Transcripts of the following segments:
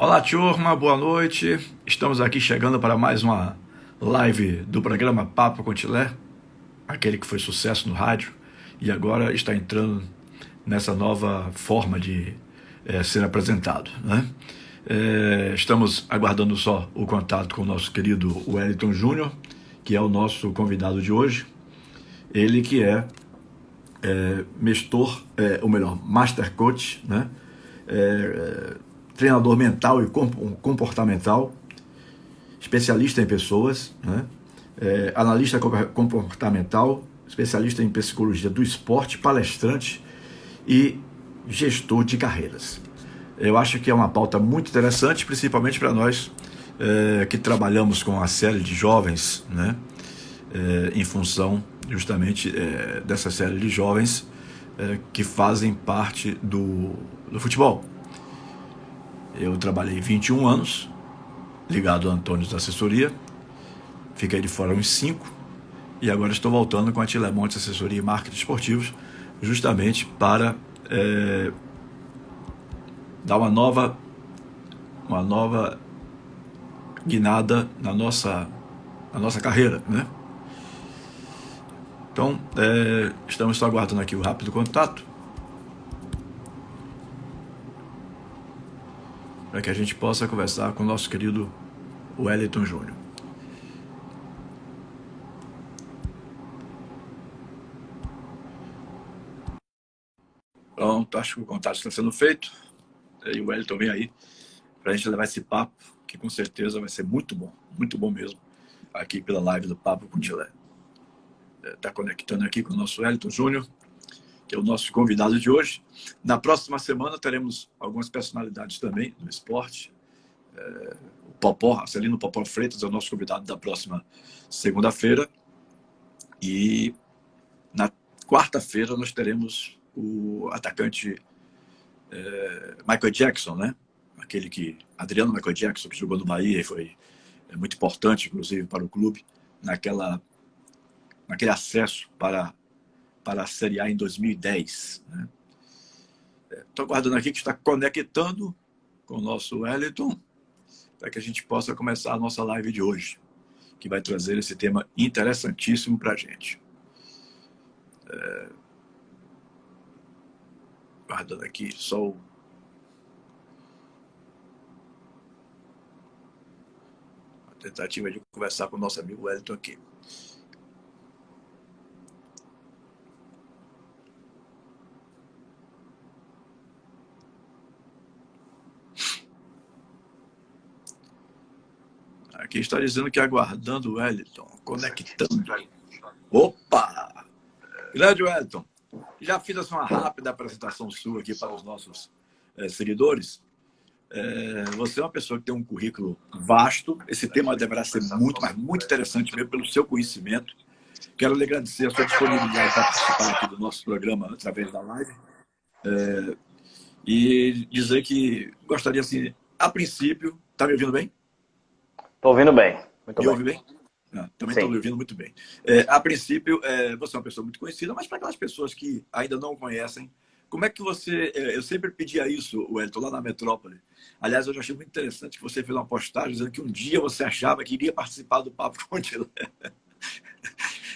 Olá, turma, boa noite. Estamos aqui chegando para mais uma live do programa Papo com Tilé, aquele que foi sucesso no rádio e agora está entrando nessa nova forma de ser apresentado, né? Estamos aguardando só o contato com o nosso querido Wellington Júnior, que é o nosso convidado de hoje. Ele que é Master Coach, né? Treinador mental e comportamental, especialista em pessoas, né? Analista comportamental, especialista em psicologia do esporte, palestrante e gestor de carreiras. Eu acho que é uma pauta muito interessante, principalmente para nós que trabalhamos com a série de jovens, né? Em função justamente dessa série de jovens que fazem parte do futebol. Eu trabalhei 21 anos, ligado ao Antônio da assessoria, fiquei de fora uns 5, e agora estou voltando com a Tilemontes Assessoria e Marketing Esportivos, justamente para dar uma nova guinada na nossa carreira, né? Então, estamos só aguardando aqui o rápido contato, para que a gente possa conversar com o nosso querido Wellington Júnior. Pronto, acho que o contato está sendo feito. E o Wellington vem aí para a gente levar esse papo, que com certeza vai ser muito bom mesmo, aqui pela live do Papo com Tilé. Está conectando aqui com o nosso Wellington Júnior, que é o nosso convidado de hoje. Na próxima semana teremos algumas personalidades também do esporte. O Popó, Celino Popó Freitas é o nosso convidado da próxima segunda-feira. E na quarta-feira nós teremos o atacante Michael Jackson, né? Adriano Michael Jackson, que jogou no Bahia e foi muito importante, inclusive, para o clube, naquele acesso para a Série A em 2010. Né? Estou aguardando aqui que está conectando com o nosso Wellington, para que a gente possa começar a nossa live de hoje, que vai trazer esse tema interessantíssimo para a gente. Guardando aqui só a tentativa de conversar com o nosso amigo Wellington aqui. Aqui está dizendo que aguardando o Wellington, conectando. Opa! Grande Wellington, já fiz uma rápida apresentação sua aqui para os nossos seguidores. Você é uma pessoa que tem um currículo vasto. Esse tema deverá ser muito interessante mesmo pelo seu conhecimento. Quero lhe agradecer a sua disponibilidade para participar aqui do nosso programa através da live. E dizer que gostaria, assim, a princípio... Está me ouvindo bem? Estou ouvindo bem. Muito bem. Me ouve bem? Também estou me ouvindo muito bem. A princípio, você é uma pessoa muito conhecida, mas para aquelas pessoas que ainda não conhecem, como é que você... Eu sempre pedia isso, Wellington, lá na Metrópole. Aliás, eu já achei muito interessante que você fez uma postagem dizendo que um dia você achava que iria participar do Papo com Tilé.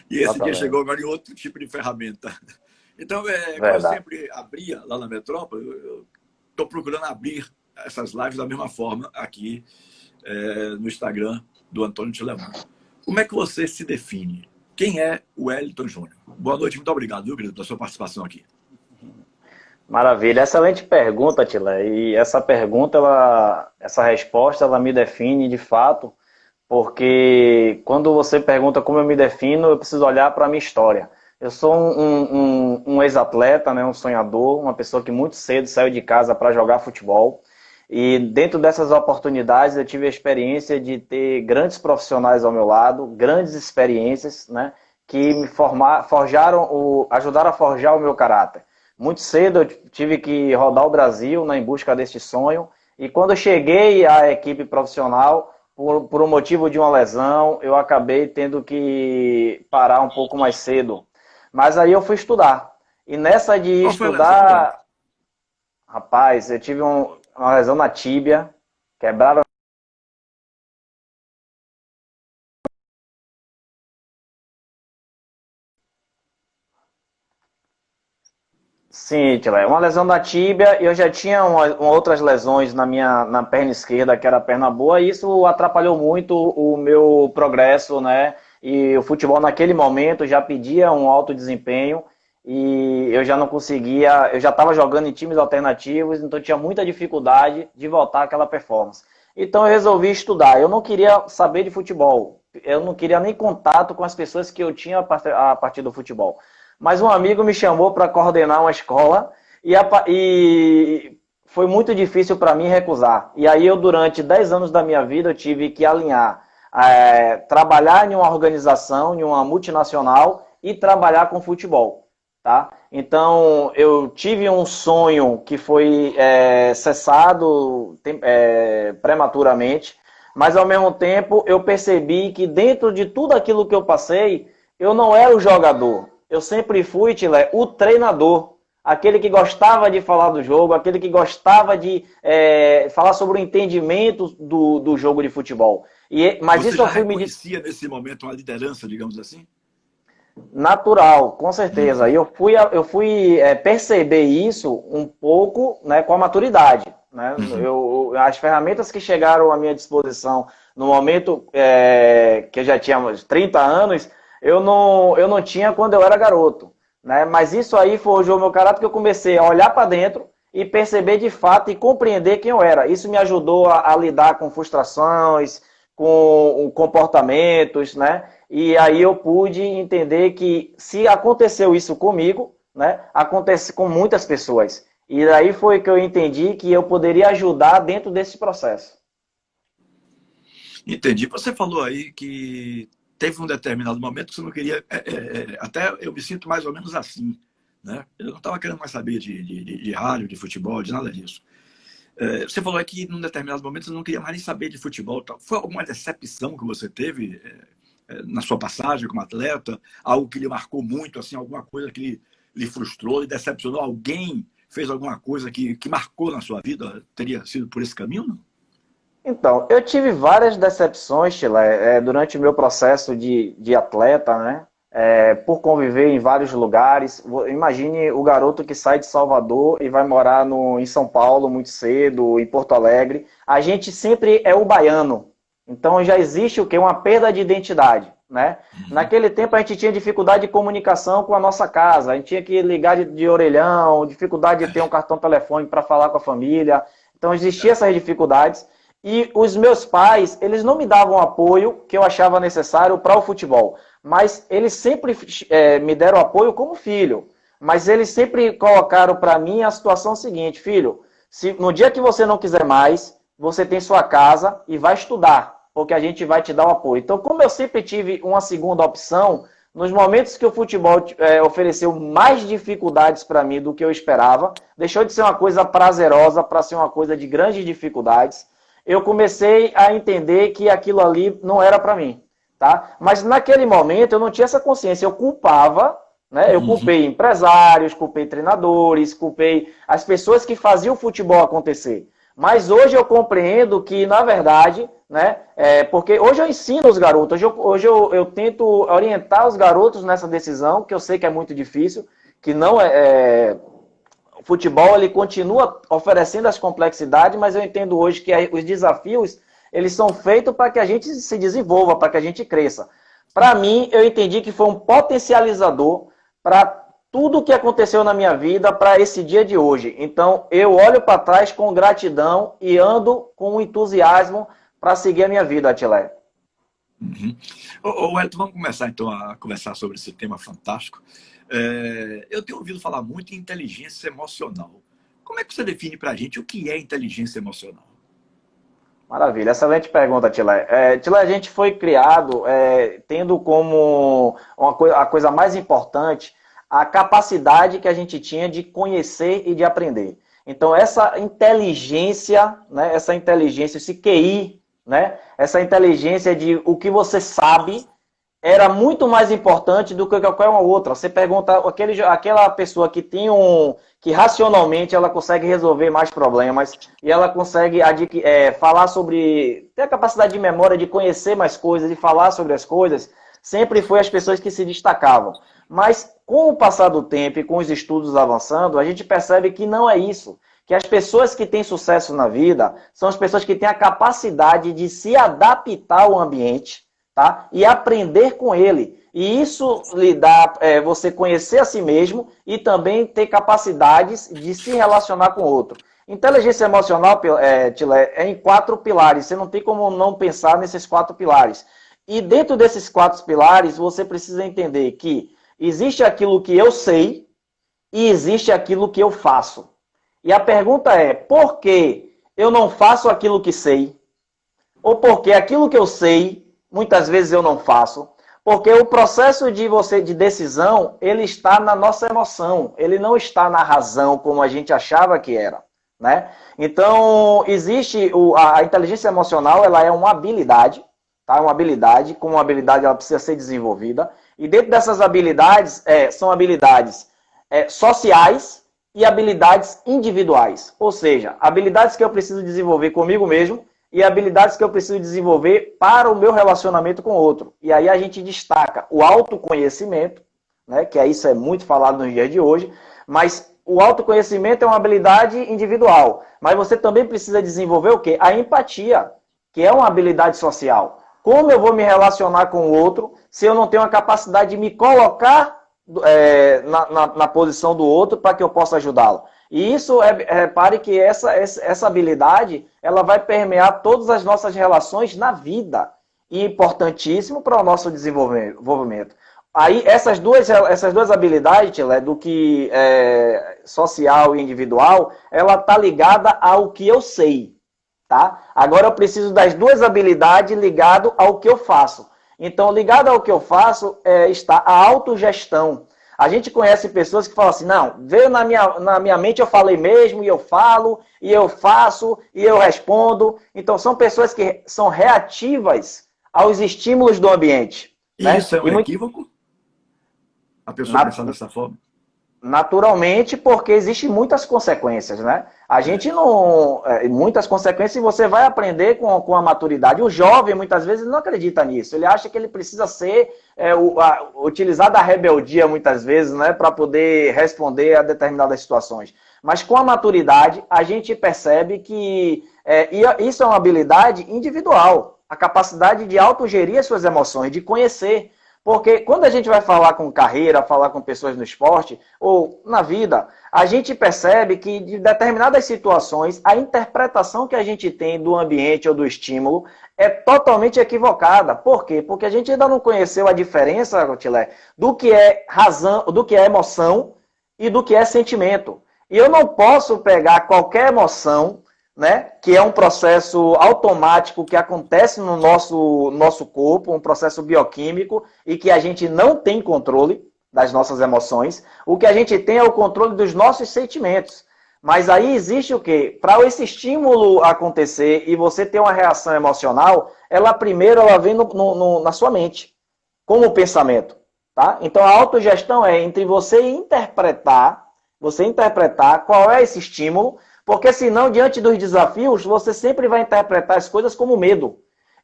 E esse dia chegou agora em outro tipo de ferramenta. Então, como eu sempre abria lá na Metrópole, eu estou procurando abrir essas lives da mesma forma aqui no Instagram do Antônio Tilemon. Como é que você se define? Quem é o Wellington Júnior? Boa noite, muito obrigado, viu, querido, pela sua participação aqui. Maravilha, excelente pergunta, Tilé. E essa pergunta, essa resposta, ela me define de fato, porque quando você pergunta como eu me defino, eu preciso olhar para a minha história. Eu sou um ex-atleta, né, um sonhador, uma pessoa que muito cedo saiu de casa para jogar futebol. E dentro dessas oportunidades eu tive a experiência de ter grandes profissionais ao meu lado, grandes experiências, né, que me ajudaram a forjar o meu caráter. Muito cedo eu tive que rodar o Brasil, né, em busca deste sonho. E quando eu cheguei à equipe profissional, por um motivo de uma lesão, eu acabei tendo que parar um pouco mais cedo. Mas aí eu fui estudar. E nessa de estudar... Rapaz, eu tive uma lesão na tíbia, Quebraram. Sim, Tila, uma lesão da tíbia e eu já tinha outras lesões na perna esquerda, que era a perna boa, e isso atrapalhou muito o meu progresso, né? E o futebol naquele momento já pedia um alto desempenho e eu já não conseguia, eu já estava jogando em times alternativos, então tinha muita dificuldade de voltar àquela performance. Então eu resolvi estudar. Eu não queria saber de futebol, eu não queria nem contato com as pessoas que eu tinha a partir do futebol. Mas um amigo me chamou para coordenar uma escola e foi muito difícil para mim recusar. E aí eu, durante 10 anos da minha vida, eu tive que alinhar, trabalhar em uma organização, em uma multinacional e trabalhar com futebol. Tá? Então, eu tive um sonho que foi cessado prematuramente, mas ao mesmo tempo eu percebi que dentro de tudo aquilo que eu passei, eu não era o jogador. Eu sempre fui, Tilé, o treinador. Aquele que gostava de falar do jogo, aquele que gostava de falar sobre o entendimento do jogo de futebol. Mas Você isso já eu fui me reconhecia nesse momento uma liderança, digamos assim? natural, com certeza. E eu fui perceber isso um pouco, né, com a maturidade. Né? Uhum. As ferramentas que chegaram à minha disposição no momento que eu já tinha uns 30 anos, eu não tinha quando eu era garoto. Né? Mas isso aí forjou o meu caráter, que eu comecei a olhar para dentro e perceber de fato e compreender quem eu era. Isso me ajudou a lidar com frustrações, com comportamentos, né? E aí eu pude entender que se aconteceu isso comigo, né, acontece com muitas pessoas. E aí foi que eu entendi que eu poderia ajudar dentro desse processo. Entendi. Você falou aí que teve um determinado momento que você não queria. Até eu me sinto mais ou menos assim. Né? Eu não estava querendo mais saber de rádio, de futebol, de nada disso. Você falou aqui que num determinado momento você não queria mais nem saber de futebol. Tal. Foi alguma decepção que você teve na sua passagem como atleta? Algo que lhe marcou muito, assim, alguma coisa que lhe frustrou, lhe decepcionou? Alguém fez alguma coisa que marcou na sua vida? Teria sido por esse caminho, não? Então, eu tive várias decepções, Sheila, durante o meu processo de atleta, né? Por conviver em vários lugares. Imagine o garoto que sai de Salvador e vai morar em São Paulo muito cedo, em Porto Alegre. A gente sempre é o baiano. Então já existe o quê? Uma perda de identidade. Né? Uhum. Naquele tempo a gente tinha dificuldade de comunicação com a nossa casa, a gente tinha que ligar de orelhão, dificuldade de ter um cartão telefônico para falar com a família. Então existiam essas dificuldades. E os meus pais, eles não me davam o apoio que eu achava necessário para o futebol. Mas eles sempre me deram apoio como filho. Mas eles sempre colocaram para mim a situação seguinte: filho, se no dia que você não quiser mais, você tem sua casa e vai estudar, porque a gente vai te dar o apoio. Então, como eu sempre tive uma segunda opção, nos momentos que o futebol ofereceu mais dificuldades para mim do que eu esperava, deixou de ser uma coisa prazerosa para ser uma coisa de grandes dificuldades, eu comecei a entender que aquilo ali não era para mim. Tá? Mas naquele momento eu não tinha essa consciência, eu culpava, né? Eu Uhum. culpei empresários, culpei treinadores, culpei as pessoas que faziam o futebol acontecer. Mas hoje eu compreendo que, na verdade, né? Porque hoje eu ensino os garotos, hoje eu tento orientar os garotos nessa decisão, que eu sei que é muito difícil, que não o futebol ele continua oferecendo as complexidades, mas eu entendo hoje que os desafios eles são feitos para que a gente se desenvolva, para que a gente cresça. Para mim, eu entendi que foi um potencializador para tudo o que aconteceu na minha vida para esse dia de hoje. Então, eu olho para trás com gratidão e ando com entusiasmo para seguir a minha vida, Atilé. Uhum. Wellington, vamos começar então a conversar sobre esse tema fantástico. Eu tenho ouvido falar muito em inteligência emocional. Como é que você define para a gente o que é inteligência emocional? Maravilha, excelente pergunta, Tilé. Tilé, a gente foi criado tendo como a coisa mais importante a capacidade que a gente tinha de conhecer e de aprender. Então, essa inteligência, né, esse QI, né, essa inteligência de o que você sabe era muito mais importante do que qualquer uma outra. Você pergunta aquela pessoa que tem que racionalmente ela consegue resolver mais problemas e ela consegue falar sobre, ter a capacidade de memória, de conhecer mais coisas, de falar sobre as coisas, sempre foi as pessoas que se destacavam. Mas com o passar do tempo e com os estudos avançando, a gente percebe que não é isso. Que as pessoas que têm sucesso na vida são as pessoas que têm a capacidade de se adaptar ao ambiente, tá? E aprender com ele. E isso lhe dá você conhecer a si mesmo e também ter capacidades de se relacionar com o outro. Inteligência emocional, Tilé, é em 4 pilares. Você não tem como não pensar nesses 4 pilares. E dentro desses 4 pilares, você precisa entender que existe aquilo que eu sei e existe aquilo que eu faço. E a pergunta é, por que eu não faço aquilo que sei? Ou porque aquilo que eu sei, muitas vezes eu não faço? Porque o processo de decisão, ele está na nossa emoção, ele não está na razão, como a gente achava que era, né? Então, existe a inteligência emocional, ela é uma habilidade, tá? Uma habilidade, como uma habilidade ela precisa ser desenvolvida. E dentro dessas habilidades, são habilidades sociais e habilidades individuais. Ou seja, habilidades que eu preciso desenvolver comigo mesmo e habilidades que eu preciso desenvolver para o meu relacionamento com o outro. E aí a gente destaca o autoconhecimento, né, que isso é muito falado nos dias de hoje, mas o autoconhecimento é uma habilidade individual. Mas você também precisa desenvolver o quê? A empatia, que é uma habilidade social. Como eu vou me relacionar com o outro se eu não tenho a capacidade de me colocar na posição do outro para que eu possa ajudá-lo? E isso, repare que essa habilidade, ela vai permear todas as nossas relações na vida. E importantíssimo para o nosso desenvolvimento. Aí, essas duas habilidades, Tilé, do que social e individual, ela está ligada ao que eu sei. Tá? Agora eu preciso das duas habilidades ligado ao que eu faço. Então, ligado ao que eu faço, está a autogestão. A gente conhece pessoas que falam assim, não, veio na minha mente, eu falei mesmo, e eu falo, e eu faço, e eu respondo. Então, são pessoas que são reativas aos estímulos do ambiente. E né? isso é um equívoco? A pessoa pensar dessa forma? Naturalmente, porque existem muitas consequências, né? A gente não... muitas consequências e você vai aprender com a maturidade. O jovem, muitas vezes, não acredita nisso. Ele acha que ele precisa ser... utilizar da rebeldia, muitas vezes, né? Para poder responder a determinadas situações. Mas com a maturidade, a gente percebe que isso é uma habilidade individual. A capacidade de autogerir as suas emoções, de conhecer. Porque quando a gente vai falar com carreira, falar com pessoas no esporte ou na vida, a gente percebe que de determinadas situações, a interpretação que a gente tem do ambiente ou do estímulo é totalmente equivocada. Por quê? Porque a gente ainda não conheceu a diferença, Rotilé, do que é razão, do que é emoção e do que é sentimento. E eu não posso pegar qualquer emoção, né, que é um processo automático que acontece no nosso corpo, um processo bioquímico, e que a gente não tem controle das nossas emoções. O que a gente tem é o controle dos nossos sentimentos. Mas aí existe o quê? Para esse estímulo acontecer e você ter uma reação emocional, ela primeiro vem na sua mente, como pensamento. Tá? Então a autogestão é entre você interpretar qual é esse estímulo, porque senão, diante dos desafios, você sempre vai interpretar as coisas como medo.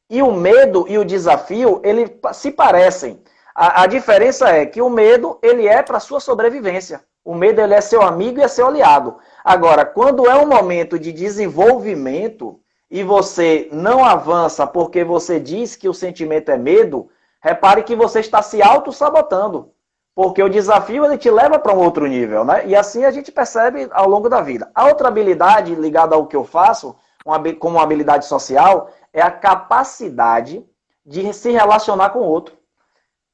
E o medo e o desafio, eles se parecem. A diferença é que o medo, ele é para a sua sobrevivência. O medo, ele é seu amigo e é seu aliado. Agora, quando é um momento de desenvolvimento e você não avança porque você diz que o sentimento é medo, repare que você está se auto-sabotando. Porque o desafio ele te leva para um outro nível, né? E assim a gente percebe ao longo da vida. A outra habilidade ligada ao que eu faço, como uma habilidade social, é a capacidade de se relacionar com o outro.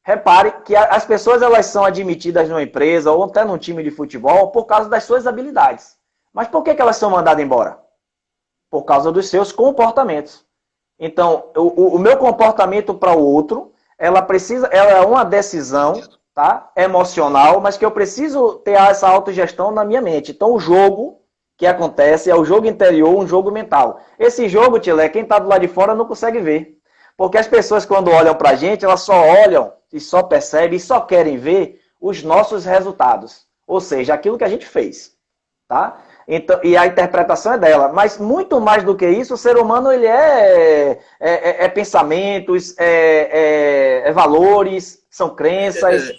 Repare que as pessoas elas são admitidas numa empresa ou até num time de futebol por causa das suas habilidades. Mas por que elas são mandadas embora? Por causa dos seus comportamentos. Então, o meu comportamento para o outro, ela é uma decisão, tá, emocional, mas que eu preciso ter essa autogestão na minha mente. Então, o jogo que acontece é o jogo interior, um jogo mental. Esse jogo, Tilé, quem está do lado de fora não consegue ver. Porque as pessoas, quando olham para a gente, elas só olham e só percebem e só querem ver os nossos resultados. Ou seja, aquilo que a gente fez. Tá? Então, e a interpretação é dela. Mas muito mais do que isso, o ser humano ele é pensamentos, valores, são crenças.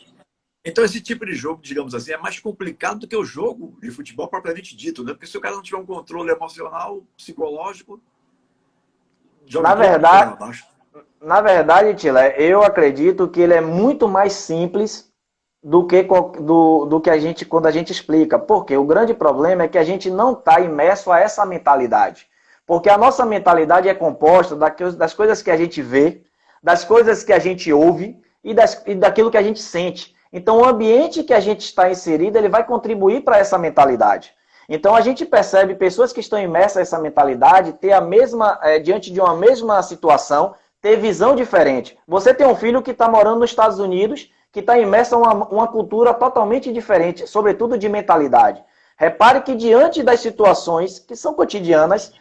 Então esse tipo de jogo, digamos assim, é mais complicado do que o jogo de futebol propriamente dito, né? Porque se o cara não tiver um controle emocional, psicológico, joga Na tudo verdade, abaixo. na verdade, Tila, eu acredito que ele é muito mais simples do que a gente, quando a gente explica. Porque o grande problema é que a gente não está imerso a essa mentalidade. Porque a nossa mentalidade é composta das coisas que a gente vê, das coisas que a gente ouve e daquilo que a gente sente. Então, o ambiente que a gente está inserido, ele vai contribuir para essa mentalidade. Então, a gente percebe pessoas que estão imersas nessa mentalidade ter a mesma, diante de uma mesma situação, ter visão diferente. Você tem um filho que está morando nos Estados Unidos, que está imerso em uma cultura totalmente diferente, sobretudo de mentalidade. Repare que diante das situações que são cotidianas,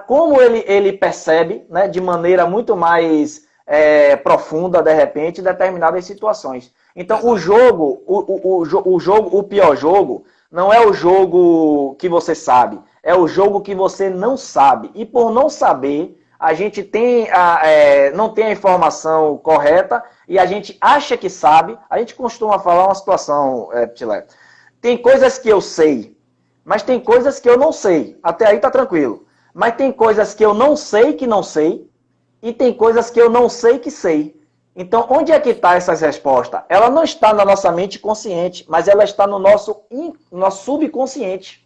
como ele percebe, né, de maneira muito mais profunda, de repente, determinadas situações. Então, o pior jogo não é o jogo que você sabe, é o jogo que você não sabe. E por não saber, a gente não tem a informação correta e a gente acha que sabe. A gente costuma falar uma situação, Tilé. Tem coisas que eu sei, mas tem coisas que eu não sei. Até aí tá tranquilo. Mas tem coisas que eu não sei que não sei e tem coisas que eu não sei que sei. Então, onde é que está essas respostas? Ela não está na nossa mente consciente, mas ela está no nosso subconsciente.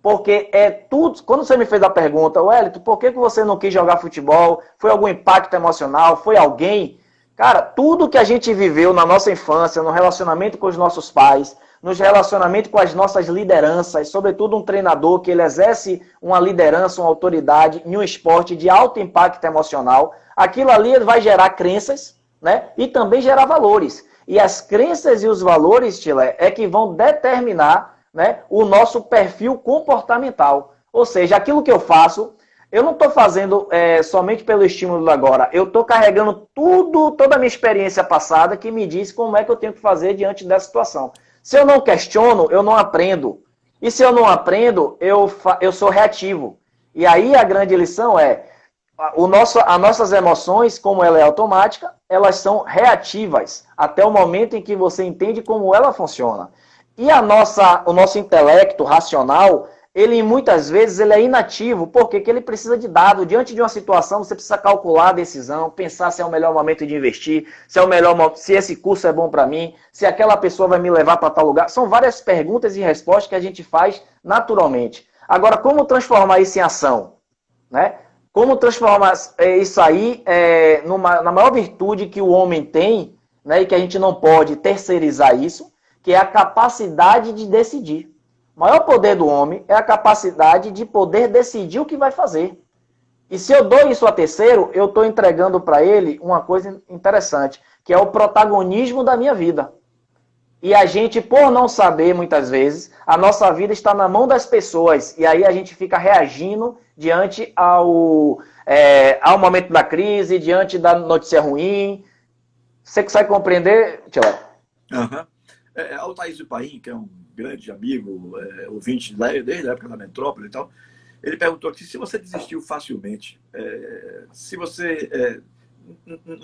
Porque é tudo. Quando você me fez a pergunta, Wellington, por que você não quis jogar futebol? Foi algum impacto emocional? Foi alguém? Cara, tudo que a gente viveu na nossa infância, no relacionamento com os nossos pais, nos relacionamentos com as nossas lideranças, sobretudo um treinador que ele exerce uma liderança, uma autoridade em um esporte de alto impacto emocional, aquilo ali vai gerar crenças, né? E também gerar valores. E as crenças e os valores, Tila, é que vão determinar, né, o nosso perfil comportamental. Ou seja, aquilo que eu faço, eu não estou fazendo somente pelo estímulo do agora. Eu estou carregando toda a minha experiência passada que me diz como é que eu tenho que fazer diante dessa situação. Se eu não questiono, eu não aprendo. E se eu não aprendo, eu sou reativo. E aí a grande lição é, as nossas emoções, como ela é automática, elas são reativas até o momento em que você entende como ela funciona. E o nosso intelecto racional, ele muitas vezes ele é inativo, porque ele precisa de dado. Diante de uma situação, você precisa calcular a decisão, pensar se é o melhor momento de investir, se esse curso é bom para mim, se aquela pessoa vai me levar para tal lugar. São várias perguntas e respostas que a gente faz naturalmente. Agora, como transformar isso em ação? Né? Como transformar isso aí na maior virtude que o homem tem, né, e que a gente não pode terceirizar isso, que é a capacidade de decidir. O maior poder do homem é a capacidade de poder decidir o que vai fazer. E se eu dou isso a terceiro, eu estou entregando para ele uma coisa interessante, que é o protagonismo da minha vida. E a gente, por não saber, muitas vezes, a nossa vida está na mão das pessoas. E aí a gente fica reagindo diante ao momento da crise, diante da notícia ruim. Você consegue compreender, Tila? Aham. Altair Zupaim, que é um grande amigo, ouvinte desde a época da Metrópole e tal, ele perguntou aqui se você desistiu facilmente, se você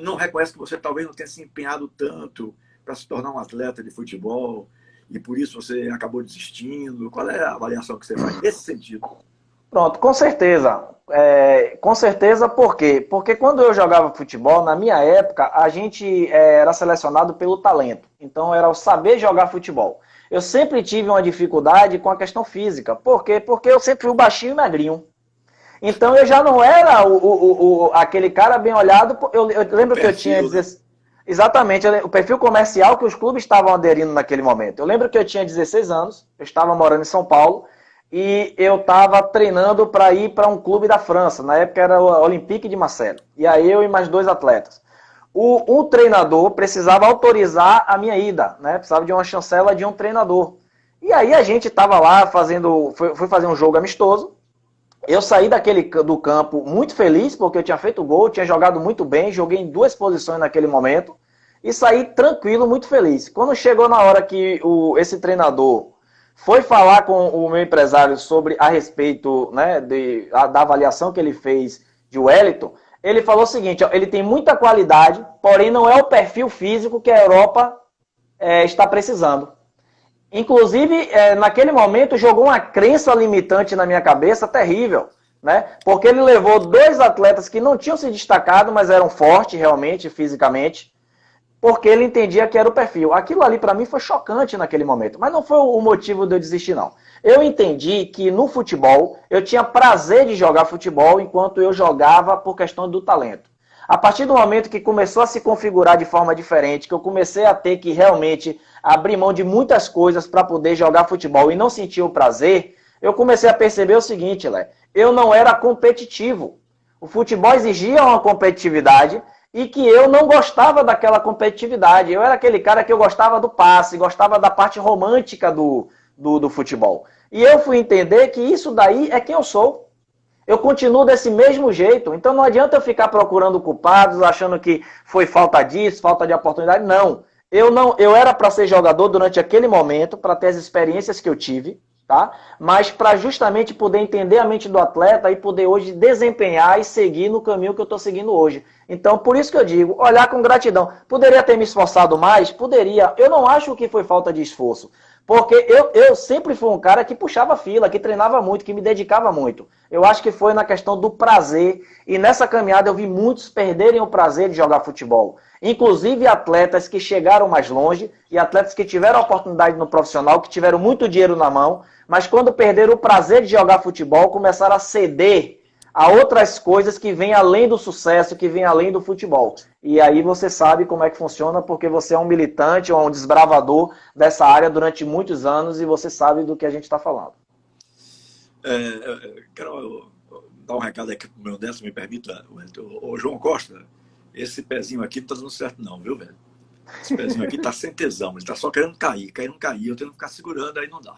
não reconhece que você talvez não tenha se empenhado tanto para se tornar um atleta de futebol e por isso você acabou desistindo. Qual é a avaliação que você faz nesse sentido? Pronto, com certeza. Com certeza, por quê? Porque quando eu jogava futebol, na minha época, a gente era selecionado pelo talento. Então, era o saber jogar futebol. Eu sempre tive uma dificuldade com a questão física. Por quê? Porque eu sempre fui baixinho e magrinho. Então, eu já não era aquele cara bem olhado. Eu lembro que eu tinha... Exatamente, o perfil comercial que os clubes estavam aderindo naquele momento. Eu lembro que eu tinha 16 anos, eu estava morando em São Paulo, e eu estava treinando para ir para um clube da França. Na época era o Olympique de Marseille. E aí eu e mais 2 atletas. O treinador precisava autorizar a minha ida, né? Precisava de uma chancela de um treinador. E aí a gente estava lá fui fazer um jogo amistoso. eu saí do campo muito feliz, porque eu tinha feito gol, tinha jogado muito bem, joguei em 2 posições naquele momento, e saí tranquilo, muito feliz. Quando chegou na hora que esse treinador foi falar com o meu empresário sobre a respeito, né, da avaliação que ele fez de Wellington, ele falou o seguinte, ó, ele tem muita qualidade, porém não é o perfil físico que a Europa está precisando. Inclusive, naquele momento, jogou uma crença limitante na minha cabeça terrível, né? Porque ele levou 2 atletas que não tinham se destacado, mas eram fortes realmente, fisicamente, porque ele entendia que era o perfil. Aquilo ali para mim foi chocante naquele momento, mas não foi o motivo de eu desistir, não. Eu entendi que no futebol, eu tinha prazer de jogar futebol enquanto eu jogava por questão do talento. A partir do momento que começou a se configurar de forma diferente, que eu comecei a ter que realmente abrir mão de muitas coisas para poder jogar futebol e não sentir o prazer, eu comecei a perceber o seguinte, Lé, eu não era competitivo. O futebol exigia uma competitividade e que eu não gostava daquela competitividade. Eu era aquele cara que eu gostava do passe, gostava da parte romântica do futebol. E eu fui entender que isso daí é quem eu sou. Eu continuo desse mesmo jeito, então não adianta eu ficar procurando culpados, achando que foi falta disso, falta de oportunidade. Não, eu era para ser jogador durante aquele momento, para ter as experiências que eu tive, tá? Mas para justamente poder entender a mente do atleta e poder hoje desempenhar e seguir no caminho que eu estou seguindo hoje. Então, por isso que eu digo, olhar com gratidão. Poderia ter me esforçado mais? Poderia. Eu não acho que foi falta de esforço. Porque eu sempre fui um cara que puxava fila, que treinava muito, que me dedicava muito. Eu acho que foi na questão do prazer. E nessa caminhada eu vi muitos perderem o prazer de jogar futebol. Inclusive atletas que chegaram mais longe e atletas que tiveram oportunidade no profissional, que tiveram muito dinheiro na mão, mas quando perderam o prazer de jogar futebol, começaram a ceder a outras coisas que vêm além do sucesso, que vêm além do futebol. E aí você sabe como é que funciona, porque você é um militante ou um desbravador dessa área durante muitos anos e você sabe do que a gente está falando. Quero dar um recado aqui pro meu Nelson, me permita, ô João Costa, esse pezinho aqui não tá dando certo não, viu, velho? Esse pezinho aqui tá sem tesão, ele tá só querendo cair, não cair, eu tenho que ficar segurando, aí não dá.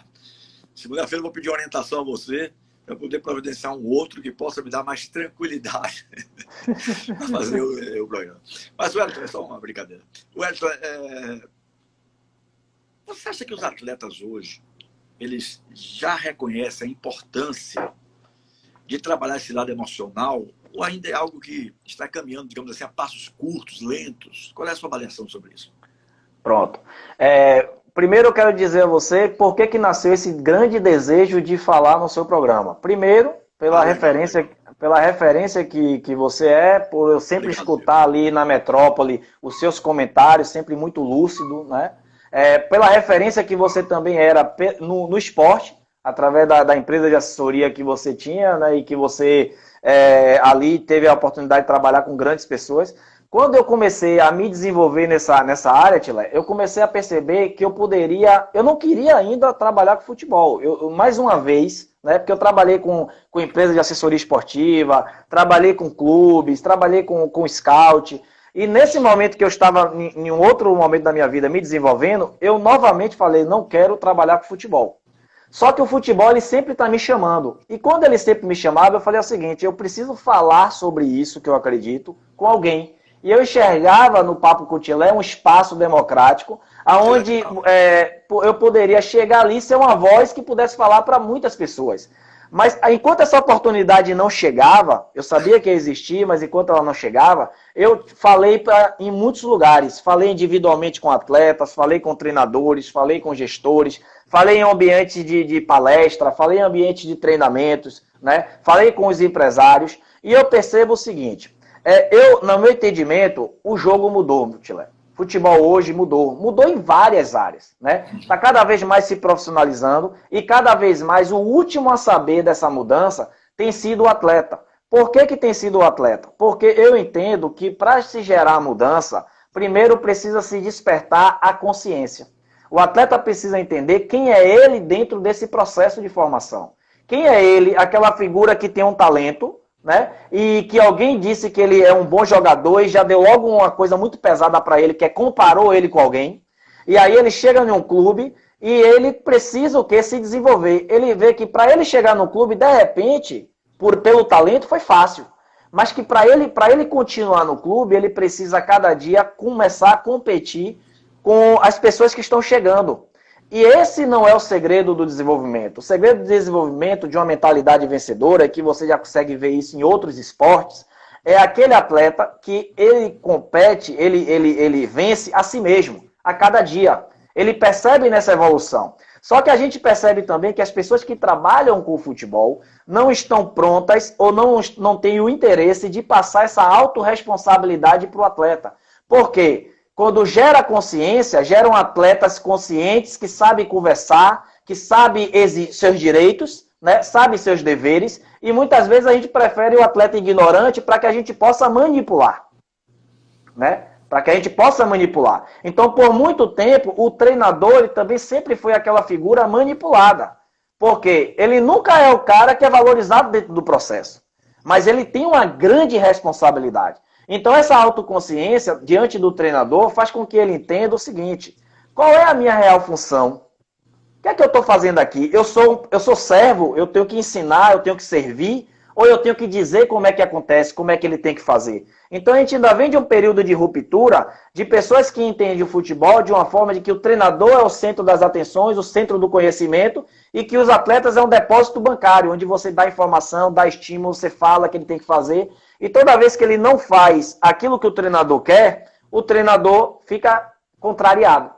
Segunda-feira eu vou pedir orientação a você, para poder providenciar um outro que possa me dar mais tranquilidade para fazer o programa. Mas, Wellington, é só uma brincadeira. Wellington, você acha que os atletas hoje, eles já reconhecem a importância de trabalhar esse lado emocional ou ainda é algo que está caminhando, digamos assim, a passos curtos, lentos? Qual é a sua avaliação sobre isso? Pronto. Primeiro eu quero dizer a você por que nasceu esse grande desejo de falar no seu programa. Primeiro, pela referência que você é, por eu sempre escutar ali na metrópole os seus comentários, sempre muito lúcido, né? Pela referência que você também era no esporte, através da empresa de assessoria que você tinha, né? E que você ali teve a oportunidade de trabalhar com grandes pessoas. Quando eu comecei a me desenvolver nessa área, Tilé, eu comecei a perceber que eu não queria ainda trabalhar com futebol. Mais uma vez, né, porque eu trabalhei com empresa de assessoria esportiva, trabalhei com clubes, trabalhei com scout, e nesse momento que eu estava em um outro momento da minha vida me desenvolvendo, eu novamente falei, não quero trabalhar com futebol. Só que o futebol ele sempre está me chamando. E quando ele sempre me chamava, eu falei o seguinte, eu preciso falar sobre isso que eu acredito com alguém. E eu enxergava no Papo com o Tilé um espaço democrático, onde eu poderia chegar ali e ser uma voz que pudesse falar para muitas pessoas. Mas enquanto essa oportunidade não chegava, eu sabia que existia, mas enquanto ela não chegava, eu falei em muitos lugares. Falei individualmente com atletas, falei com treinadores, falei com gestores, falei em ambiente de palestra, falei em ambiente de treinamentos, né? Falei com os empresários. E eu percebo o seguinte... no meu entendimento, o jogo mudou, Tilé. Futebol hoje mudou em várias áreas, né? Está cada vez mais se profissionalizando e cada vez mais o último a saber dessa mudança tem sido o atleta. Por que tem sido o atleta? Porque eu entendo que para se gerar a mudança, primeiro precisa se despertar a consciência. O atleta precisa entender quem é ele dentro desse processo de formação. Quem é ele, aquela figura que tem um talento, né? E que alguém disse que ele é um bom jogador e já deu logo uma coisa muito pesada para ele, que comparou ele com alguém. E aí ele chega em um clube e ele precisa o quê? Se desenvolver. Ele vê que para ele chegar no clube, de repente, pelo talento foi fácil. Mas que para ele continuar no clube, ele precisa cada dia começar a competir com as pessoas que estão chegando. E esse não é o segredo do desenvolvimento. O segredo do desenvolvimento de uma mentalidade vencedora, que você já consegue ver isso em outros esportes, é aquele atleta que ele compete, ele vence a si mesmo, a cada dia. Ele percebe nessa evolução. Só que a gente percebe também que as pessoas que trabalham com o futebol não estão prontas ou não têm o interesse de passar essa autorresponsabilidade para o atleta. Por quê? Quando gera consciência, geram atletas conscientes que sabem conversar, que sabem seus direitos, né? Sabem seus deveres, e muitas vezes a gente prefere o atleta ignorante para que a gente possa manipular, né? Para que a gente possa manipular. Então, por muito tempo, o treinador ele também sempre foi aquela figura manipulada. Porque ele nunca é o cara que é valorizado dentro do processo. Mas ele tem uma grande responsabilidade. Então, essa autoconsciência diante do treinador faz com que ele entenda o seguinte: qual é a minha real função? O que é que eu estou fazendo aqui? Eu sou servo, eu tenho que ensinar, eu tenho que servir, ou eu tenho que dizer como é que acontece, como é que ele tem que fazer? Então, a gente ainda vem de um período de ruptura, de pessoas que entendem o futebol de uma forma de que o treinador é o centro das atenções, o centro do conhecimento, e que os atletas é um depósito bancário, onde você dá informação, dá estímulo, você fala que ele tem que fazer. E toda vez que ele não faz aquilo que o treinador quer, o treinador fica contrariado.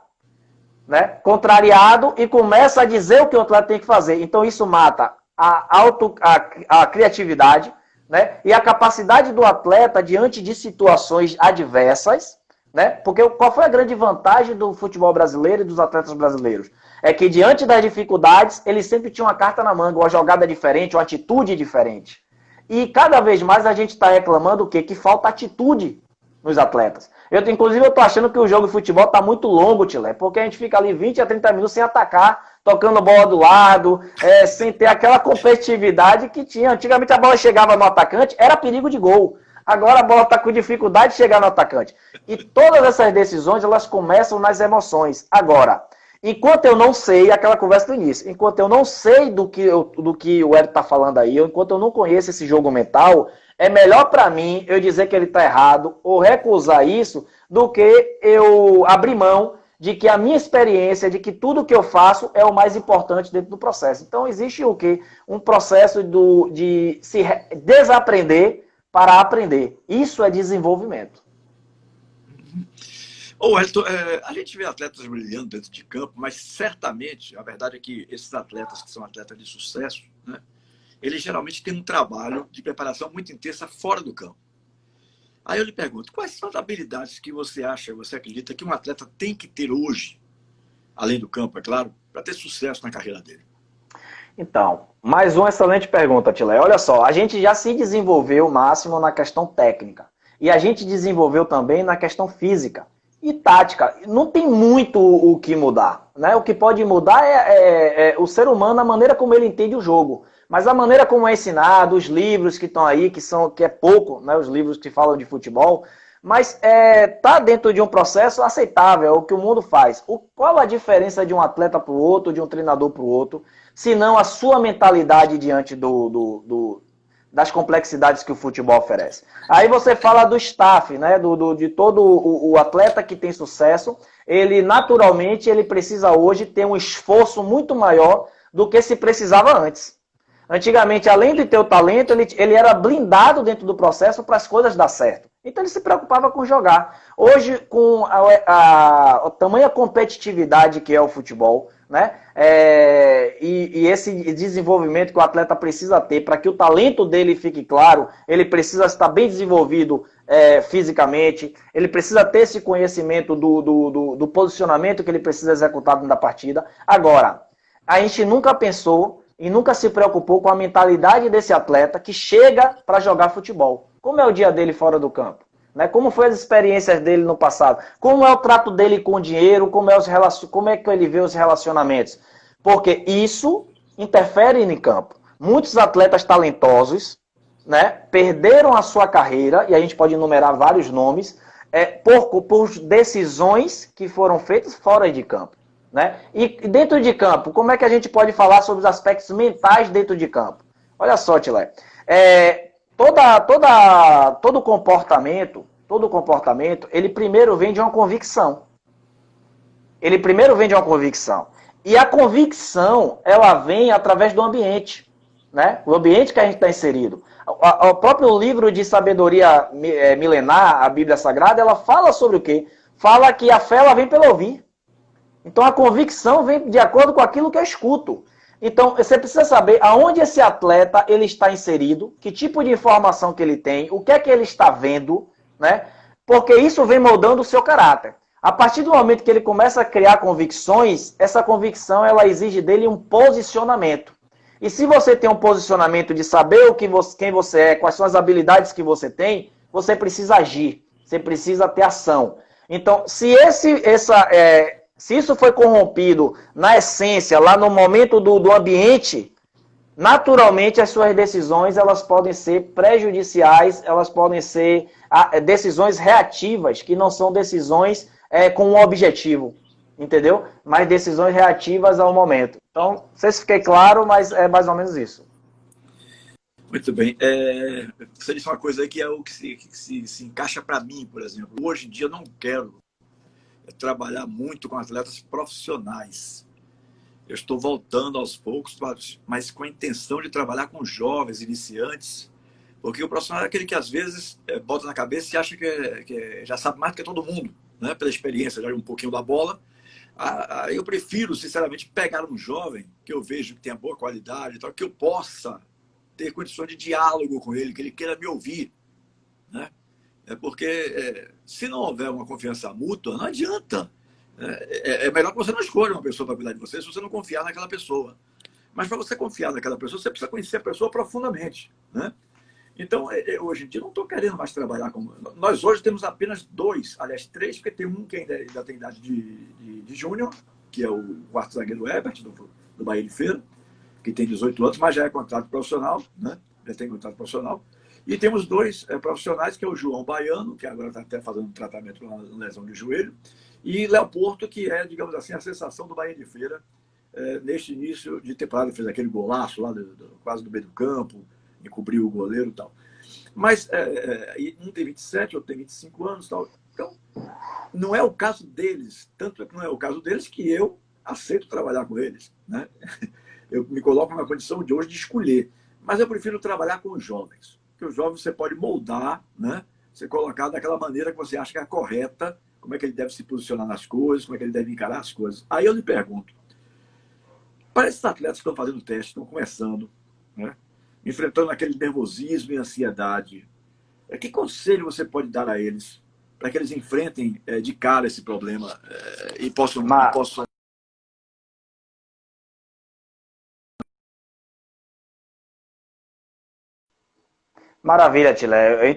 Né? Contrariado e começa a dizer o que o atleta tem que fazer. Então isso mata a criatividade, né? E a capacidade do atleta diante de situações adversas, né? Porque qual foi a grande vantagem do futebol brasileiro e dos atletas brasileiros? É que diante das dificuldades, eles sempre tinham uma carta na manga, uma jogada diferente, uma atitude diferente. E cada vez mais a gente está reclamando o quê? Que falta atitude nos atletas. Inclusive, eu estou achando que o jogo de futebol está muito longo, Tilé, porque a gente fica ali 20 a 30 minutos sem atacar, tocando bola do lado, sem ter aquela competitividade que tinha. Antigamente a bola chegava no atacante, era perigo de gol. Agora a bola está com dificuldade de chegar no atacante. E todas essas decisões, elas começam nas emoções. Agora, enquanto eu não sei, aquela conversa do início, enquanto eu não sei do que o Hélio está falando aí, enquanto eu não conheço esse jogo mental, é melhor para mim eu dizer que ele está errado ou recusar isso do que eu abrir mão de que a minha experiência, de que tudo que eu faço é o mais importante dentro do processo. Então existe o quê? Um processo de se desaprender para aprender. Isso é desenvolvimento. Ô, Elton, a gente vê atletas brilhando dentro de campo, mas certamente, a verdade é que esses atletas que são atletas de sucesso, né, eles geralmente têm um trabalho de preparação muito intensa fora do campo. Aí eu lhe pergunto, quais são as habilidades que você acredita que um atleta tem que ter hoje, além do campo, é claro, para ter sucesso na carreira dele? Então, mais uma excelente pergunta, Tilé. Olha só, a gente já se desenvolveu o máximo na questão técnica. E a gente desenvolveu também na questão física e tática. Não tem muito o que mudar, né? O que pode mudar é o ser humano, a maneira como ele entende o jogo. Mas a maneira como é ensinado, os livros que estão aí, que é pouco, né, os livros que falam de futebol, mas tá dentro de um processo aceitável, é o que o mundo faz. Qual a diferença de um atleta para o outro, de um treinador para o outro, se não a sua mentalidade diante das complexidades que o futebol oferece? Aí você fala do staff, né, de todo o atleta que tem sucesso, ele naturalmente ele precisa hoje ter um esforço muito maior do que se precisava antes. Antigamente, além de ter o talento, ele era blindado dentro do processo para as coisas dar certo. Então ele se preocupava com jogar. Hoje, com a tamanha competitividade que é o futebol, né? E esse desenvolvimento que o atleta precisa ter para que o talento dele fique claro, ele precisa estar bem desenvolvido fisicamente, ele precisa ter esse conhecimento do posicionamento que ele precisa executar dentro da partida. Agora, a gente nunca pensou e nunca se preocupou com a mentalidade desse atleta que chega para jogar futebol. Como é o dia dele fora do campo? Né? Como foi as experiências dele no passado? Como é o trato dele com o dinheiro? Como é que ele vê os relacionamentos? Porque isso interfere em campo. Muitos atletas talentosos, né, perderam a sua carreira, e a gente pode enumerar vários nomes, por decisões que foram feitas fora de campo. Né? E dentro de campo, como é que a gente pode falar sobre os aspectos mentais dentro de campo? Olha só, Tilé. Todo comportamento, ele primeiro vem de uma convicção. Ele primeiro vem de uma convicção. E a convicção, ela vem através do ambiente, né? O ambiente que a gente está inserido. O próprio livro de sabedoria milenar, a Bíblia Sagrada, ela fala sobre o quê? Fala que a fé, ela vem pelo ouvir. Então a convicção vem de acordo com aquilo que eu escuto. Então você precisa saber aonde esse atleta ele está inserido, que tipo de informação que ele tem, o que é que ele está vendo, né? Porque isso vem moldando o seu caráter. A partir do momento que ele começa a criar convicções, essa convicção ela exige dele um posicionamento. E se você tem um posicionamento de saber quem você é, quais são as habilidades que você tem, você precisa agir, você precisa ter ação. Então, se isso foi corrompido na essência, lá no momento do ambiente, naturalmente as suas decisões elas podem ser prejudiciais, elas podem ser decisões reativas, que não são decisões com um objetivo, entendeu? Mas decisões reativas ao momento. Então, não sei se fiquei claro, mas é mais ou menos isso. Muito bem. Você disse uma coisa aí que é o que se encaixa para mim, por exemplo. Hoje em dia eu não quero trabalhar muito com atletas profissionais. Eu estou voltando aos poucos, mas com a intenção de trabalhar com jovens, iniciantes, porque o profissional é aquele que às vezes bota na cabeça e acha que já sabe mais do que todo mundo, né? Pela experiência, já um pouquinho da bola. Eu prefiro, sinceramente, pegar um jovem que eu vejo que tenha boa qualidade, tal, que eu possa ter condições de diálogo com ele, que ele queira me ouvir, né? Porque se não houver uma confiança mútua, não adianta. É melhor que você não escolha uma pessoa para cuidar de você se você não confiar naquela pessoa. Mas para você confiar naquela pessoa, você precisa conhecer a pessoa profundamente, né? Então, hoje em dia, eu não estou querendo mais trabalhar com... Nós hoje temos apenas 2, aliás, 3, porque tem um que ainda tem idade de júnior, que é o quarto zagueiro Herbert, do Bahia de Feira, que tem 18 anos, mas já é contrato profissional, né? Já tem contrato profissional. E temos 2 profissionais, que é o João Baiano, que agora está até fazendo um tratamento para uma lesão de joelho, e Léo Porto, que é, digamos assim, a sensação do Bahia de Feira neste início de temporada. Fez aquele golaço lá quase do meio do campo, encobriu o goleiro e tal. Mas um tem 27, outro tem 25 anos e tal. Então, não é o caso deles. Tanto é que não é o caso deles que eu aceito trabalhar com eles, né? Eu me coloco na condição de hoje de escolher. Mas eu prefiro trabalhar com os jovens. Porque os jovens você pode moldar, né? Você colocar daquela maneira que você acha que é a correta, como é que ele deve se posicionar nas coisas, como é que ele deve encarar as coisas. Aí eu lhe pergunto, para esses atletas que estão fazendo teste, estão começando, né? Enfrentando aquele nervosismo e ansiedade, que conselho você pode dar a eles para que eles enfrentem de cara esse problema e possam... Maravilha, Tilé.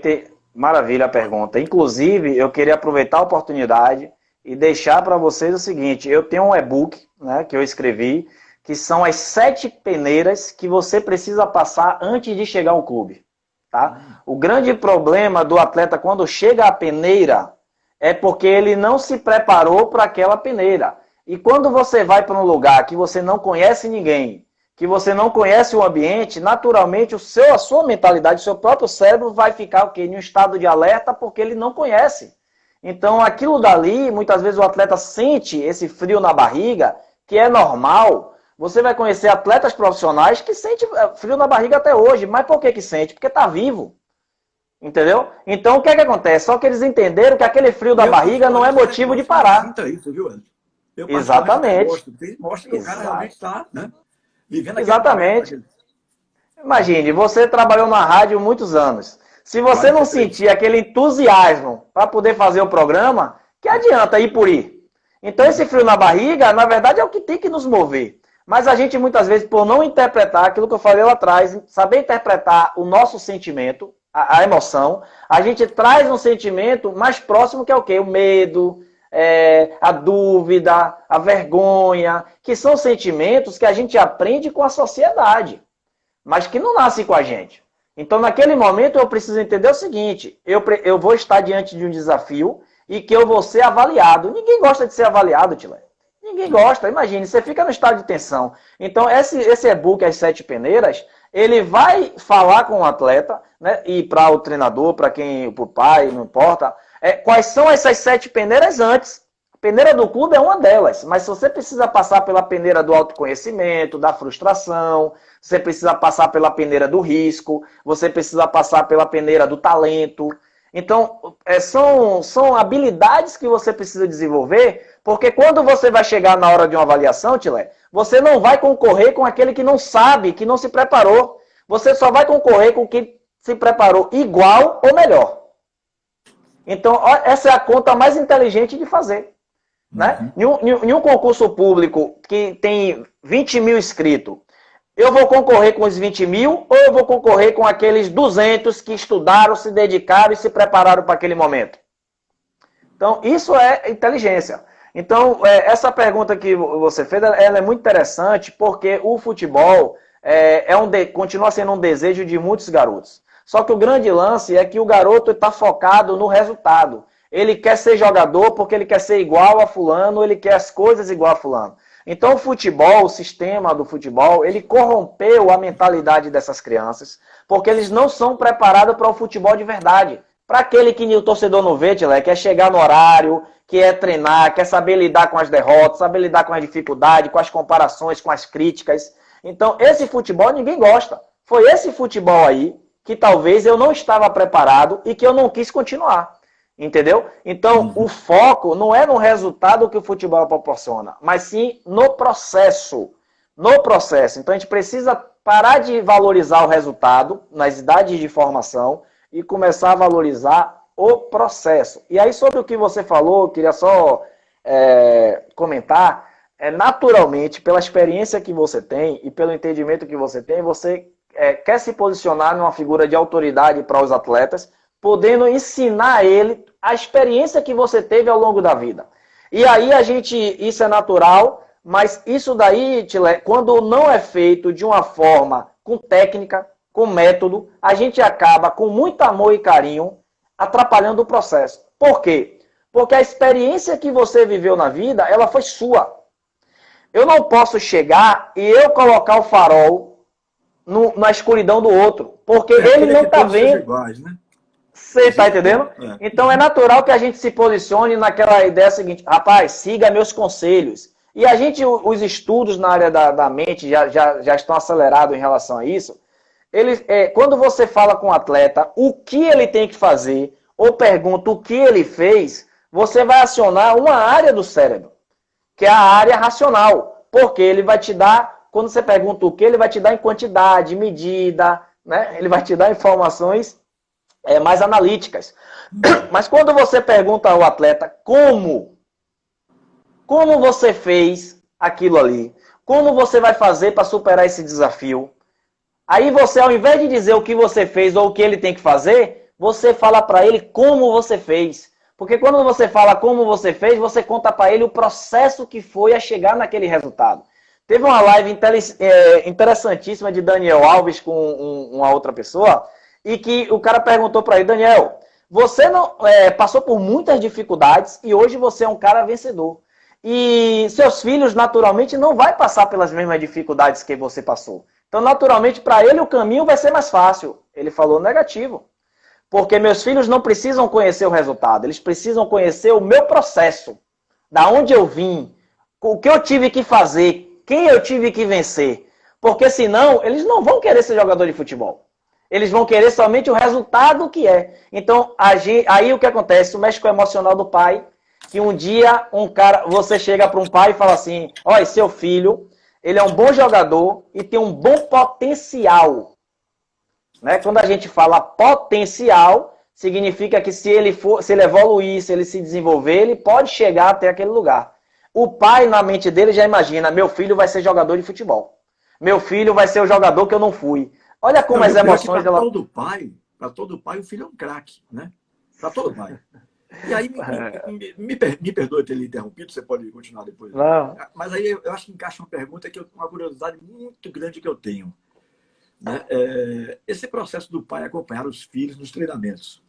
Maravilha a pergunta. Inclusive, eu queria aproveitar a oportunidade e deixar para vocês o seguinte. Eu tenho um e-book, né, que eu escrevi, que são as 7 peneiras que você precisa passar antes de chegar ao clube. Tá? O grande problema do atleta quando chega à peneira é porque ele não se preparou para aquela peneira. E quando você vai para um lugar que você não conhece ninguém, que você não conhece o ambiente, naturalmente a sua mentalidade, o seu próprio cérebro vai ficar o quê? Em um estado de alerta porque ele não conhece. Então aquilo dali, muitas vezes o atleta sente esse frio na barriga, que é normal. Você vai conhecer atletas profissionais que sentem frio na barriga até hoje. Mas por que sente? Porque está vivo. Entendeu? Então o que é que acontece? Só que eles entenderam que aquele frio da barriga não é motivo de parar. Isso, viu, eu exatamente. Mostra que o cara realmente está, né, vivendo exatamente. Imagine, você trabalhou na rádio muitos anos. Se você não sentir aquele entusiasmo para poder fazer o programa, que adianta ir por ir? Então esse frio na barriga, na verdade, é o que tem que nos mover. Mas a gente, muitas vezes, por não interpretar aquilo que eu falei lá atrás, saber interpretar o nosso sentimento, a emoção, a gente traz um sentimento mais próximo, que é o quê? O medo, a dúvida, a vergonha, que são sentimentos que a gente aprende com a sociedade, mas que não nascem com a gente. Então, naquele momento, eu preciso entender o seguinte, eu vou estar diante de um desafio e que eu vou ser avaliado. Ninguém gosta de ser avaliado, Tilé. Ninguém gosta. Imagine, você fica no estado de tensão. Então, esse e-book, As 7 Peneiras, ele vai falar com o atleta, né? E para o treinador, para o pai, não importa, quais são essas 7 peneiras antes. A peneira do clube é uma delas, mas se você precisa passar pela peneira do autoconhecimento, da frustração, você precisa passar pela peneira do risco, você precisa passar pela peneira do talento. Então, são habilidades que você precisa desenvolver, porque quando você vai chegar na hora de uma avaliação, Tilé, você não vai concorrer com aquele que não sabe, que não se preparou. Você só vai concorrer com quem se preparou igual ou melhor. Então, essa é a conta mais inteligente de fazer. Né? Em um concurso público que tem 20 mil inscritos, eu vou concorrer com os 20 mil ou eu vou concorrer com aqueles 200 que estudaram, se dedicaram e se prepararam para aquele momento? Então, isso é inteligência. Então, essa pergunta que você fez, ela é muito interessante porque o futebol continua sendo um desejo de muitos garotos. Só que o grande lance é que o garoto está focado no resultado. Ele quer ser jogador porque ele quer ser igual a fulano, ele quer as coisas igual a fulano. Então o futebol, o sistema do futebol, ele corrompeu a mentalidade dessas crianças, porque eles não são preparados para o futebol de verdade. Para aquele que o torcedor não vê, quer chegar no horário, quer treinar, quer saber lidar com as derrotas, saber lidar com as dificuldades, com as comparações, com as críticas. Então esse futebol ninguém gosta. Foi esse futebol aí que talvez eu não estava preparado e que eu não quis continuar. Entendeu? Então, o foco não é no resultado que o futebol proporciona, mas sim no processo. No processo. Então, a gente precisa parar de valorizar o resultado nas idades de formação e começar a valorizar o processo. E aí, sobre o que você falou, eu queria só comentar, naturalmente, pela experiência que você tem e pelo entendimento que você tem, você quer se posicionar numa figura de autoridade para os atletas, podendo ensinar a ele a experiência que você teve ao longo da vida. E aí isso é natural, mas isso daí, Tilé, quando não é feito de uma forma com técnica, com método, a gente acaba com muito amor e carinho atrapalhando o processo. Por quê? Porque a experiência que você viveu na vida, ela foi sua. Eu não posso chegar e eu colocar o farol na escuridão do outro, porque ele não está vendo. Iguais, né? Você está entendendo? Então é natural que a gente se posicione naquela ideia seguinte, rapaz, siga meus conselhos. E os estudos na área da mente já estão acelerados em relação a isso. Quando você fala com o atleta o que ele tem que fazer, ou pergunta o que ele fez, você vai acionar uma área do cérebro, que é a área racional. Porque ele vai te dar, quando você pergunta o que, ele vai te dar em quantidade, medida, né? Ele vai te dar informações mais analíticas. Mas quando você pergunta ao atleta como você fez aquilo ali, como você vai fazer para superar esse desafio, aí você, ao invés de dizer o que você fez ou o que ele tem que fazer, você fala para ele como você fez. Porque quando você fala como você fez, você conta para ele o processo que foi a chegar naquele resultado. Teve uma live interessantíssima de Daniel Alves com uma outra pessoa, e que o cara perguntou para ele, Daniel, você não passou por muitas dificuldades e hoje você é um cara vencedor. E seus filhos, naturalmente, não vai passar pelas mesmas dificuldades que você passou. Então, naturalmente, para ele o caminho vai ser mais fácil. Ele falou negativo. Porque meus filhos não precisam conhecer o resultado, eles precisam conhecer o meu processo. Da onde eu vim, o que eu tive que fazer, quem eu tive que vencer. Porque senão, eles não vão querer ser jogador de futebol. Eles vão querer somente o resultado que é. Então, aí o que acontece? O mexe com o emocional do pai, que um dia você chega para um pai e fala assim, olha, seu filho, ele é um bom jogador e tem um bom potencial. Né? Quando a gente fala potencial, significa que se ele evoluir, se ele se desenvolver, ele pode chegar até aquele lugar. O pai, na mente dele, já imagina, meu filho vai ser jogador de futebol. Meu filho vai ser o jogador que eu não fui. Olha como as emoções dela... Para todo pai, o filho é um craque, né? Para todo pai. E aí, me perdoe ter lhe interrompido, você pode continuar depois. Não. Mas aí eu acho que encaixa uma pergunta, uma curiosidade muito grande que eu tenho. Né? Esse processo do pai acompanhar os filhos nos treinamentos.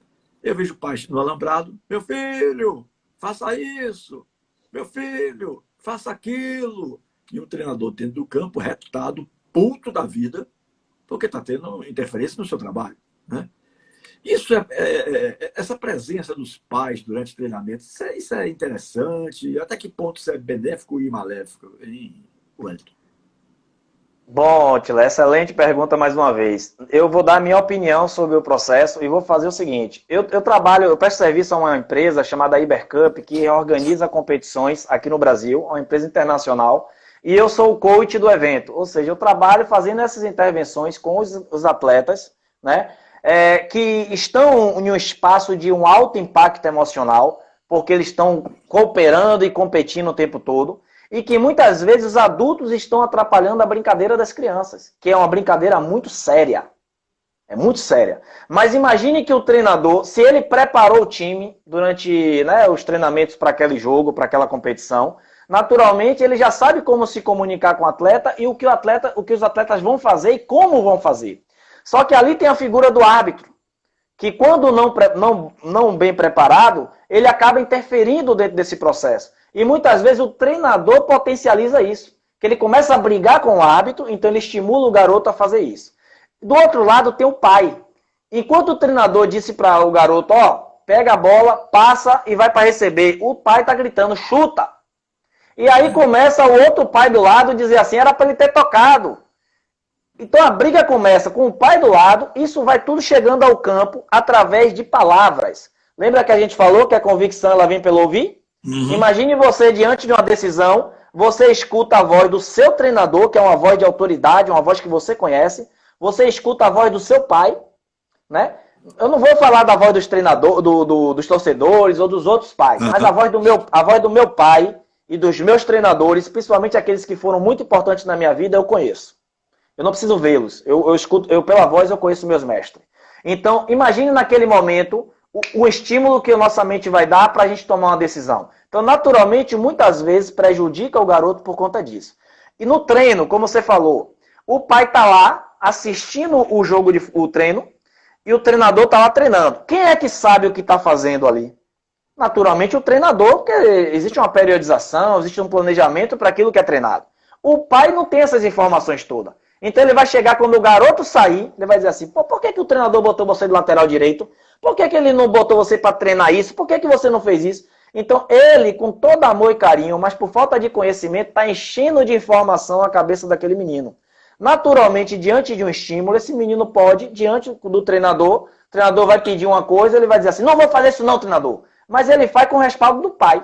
Eu vejo o pai no alambrado, meu filho, faça isso, meu filho, faça aquilo. E um treinador dentro do campo, retado, puto da vida, porque está tendo interferência no seu trabalho, né? Essa presença dos pais durante o treinamento, isso é interessante. Até que ponto isso é benéfico e maléfico, hein, Wellington? Bom, Tila, excelente pergunta mais uma vez. Eu vou dar a minha opinião sobre o processo e vou fazer o seguinte. Eu presto serviço a uma empresa chamada Ibercup, que organiza competições aqui no Brasil, uma empresa internacional, e eu sou o coach do evento. Ou seja, eu trabalho fazendo essas intervenções com os atletas, né, que estão em um espaço de um alto impacto emocional, porque eles estão cooperando e competindo o tempo todo, e que muitas vezes os adultos estão atrapalhando a brincadeira das crianças, que é uma brincadeira muito séria. É muito séria. Mas imagine que o treinador, se ele preparou o time durante, né, os treinamentos para aquele jogo, para aquela competição, naturalmente ele já sabe como se comunicar com o atleta e o que os atletas vão fazer e como vão fazer. Só que ali tem a figura do árbitro, que quando não bem preparado, ele acaba interferindo dentro desse processo. E muitas vezes o treinador potencializa isso, que ele começa a brigar com o árbitro, então ele estimula o garoto a fazer isso. Do outro lado tem o pai. Enquanto o treinador disse para o garoto, ó, pega a bola, passa e vai para receber, o pai está gritando, chuta. E aí começa o outro pai do lado dizer assim, era para ele ter tocado. Então a briga começa com o pai do lado, isso vai tudo chegando ao campo através de palavras. Lembra que a gente falou que a convicção ela vem pelo ouvir? Uhum. Imagine você diante de uma decisão, você escuta a voz do seu treinador, que é uma voz de autoridade, uma voz que você conhece, você escuta a voz do seu pai, né? Eu não vou falar da voz dos treinadores, dos torcedores ou dos outros pais, mas a voz do meu pai e dos meus treinadores, principalmente aqueles que foram muito importantes na minha vida, eu conheço. Eu não preciso vê-los. Eu escuto, pela voz eu conheço meus mestres. Então, imagine naquele momento o estímulo que a nossa mente vai dar para a gente tomar uma decisão. Então, naturalmente, muitas vezes prejudica o garoto por conta disso. E no treino, como você falou, o pai está lá assistindo o treino e o treinador está lá treinando. Quem é que sabe o que está fazendo ali? Naturalmente, o treinador, porque existe uma periodização, existe um planejamento para aquilo que é treinado. O pai não tem essas informações todas. Então ele vai chegar quando o garoto sair, ele vai dizer assim, pô, por que o treinador botou você de lateral direito? Por que ele não botou você para treinar isso? Por que você não fez isso? Então ele, com todo amor e carinho, mas por falta de conhecimento, está enchendo de informação a cabeça daquele menino. Naturalmente, diante de um estímulo, esse menino pode, diante do treinador, o treinador vai pedir uma coisa, ele vai dizer assim, não vou fazer isso não, treinador. Mas ele faz com o respaldo do pai,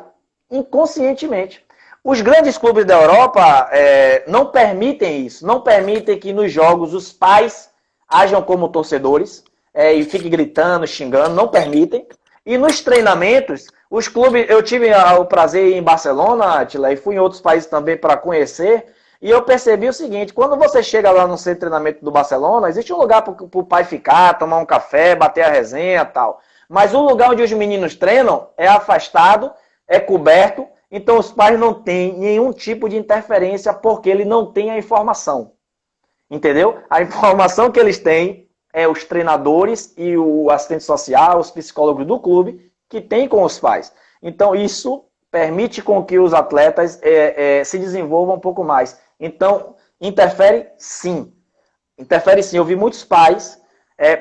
inconscientemente. Os grandes clubes da Europa não permitem isso, não permitem que nos jogos os pais ajam como torcedores e fiquem gritando, xingando, não permitem. E nos treinamentos, os clubes, eu tive o prazer em Barcelona, Atila, e fui em outros países também para conhecer, e eu percebi o seguinte, quando você chega lá no centro de treinamento do Barcelona, existe um lugar para o pai ficar, tomar um café, bater a resenha e tal. Mas o lugar onde os meninos treinam é afastado, é coberto, então os pais não têm nenhum tipo de interferência porque ele não tem a informação. Entendeu? A informação que eles têm é os treinadores e o assistente social, os psicólogos do clube, que tem com os pais. Então isso permite com que os atletas se desenvolvam um pouco mais. Então, interfere sim. Interfere sim. Eu vi muitos pais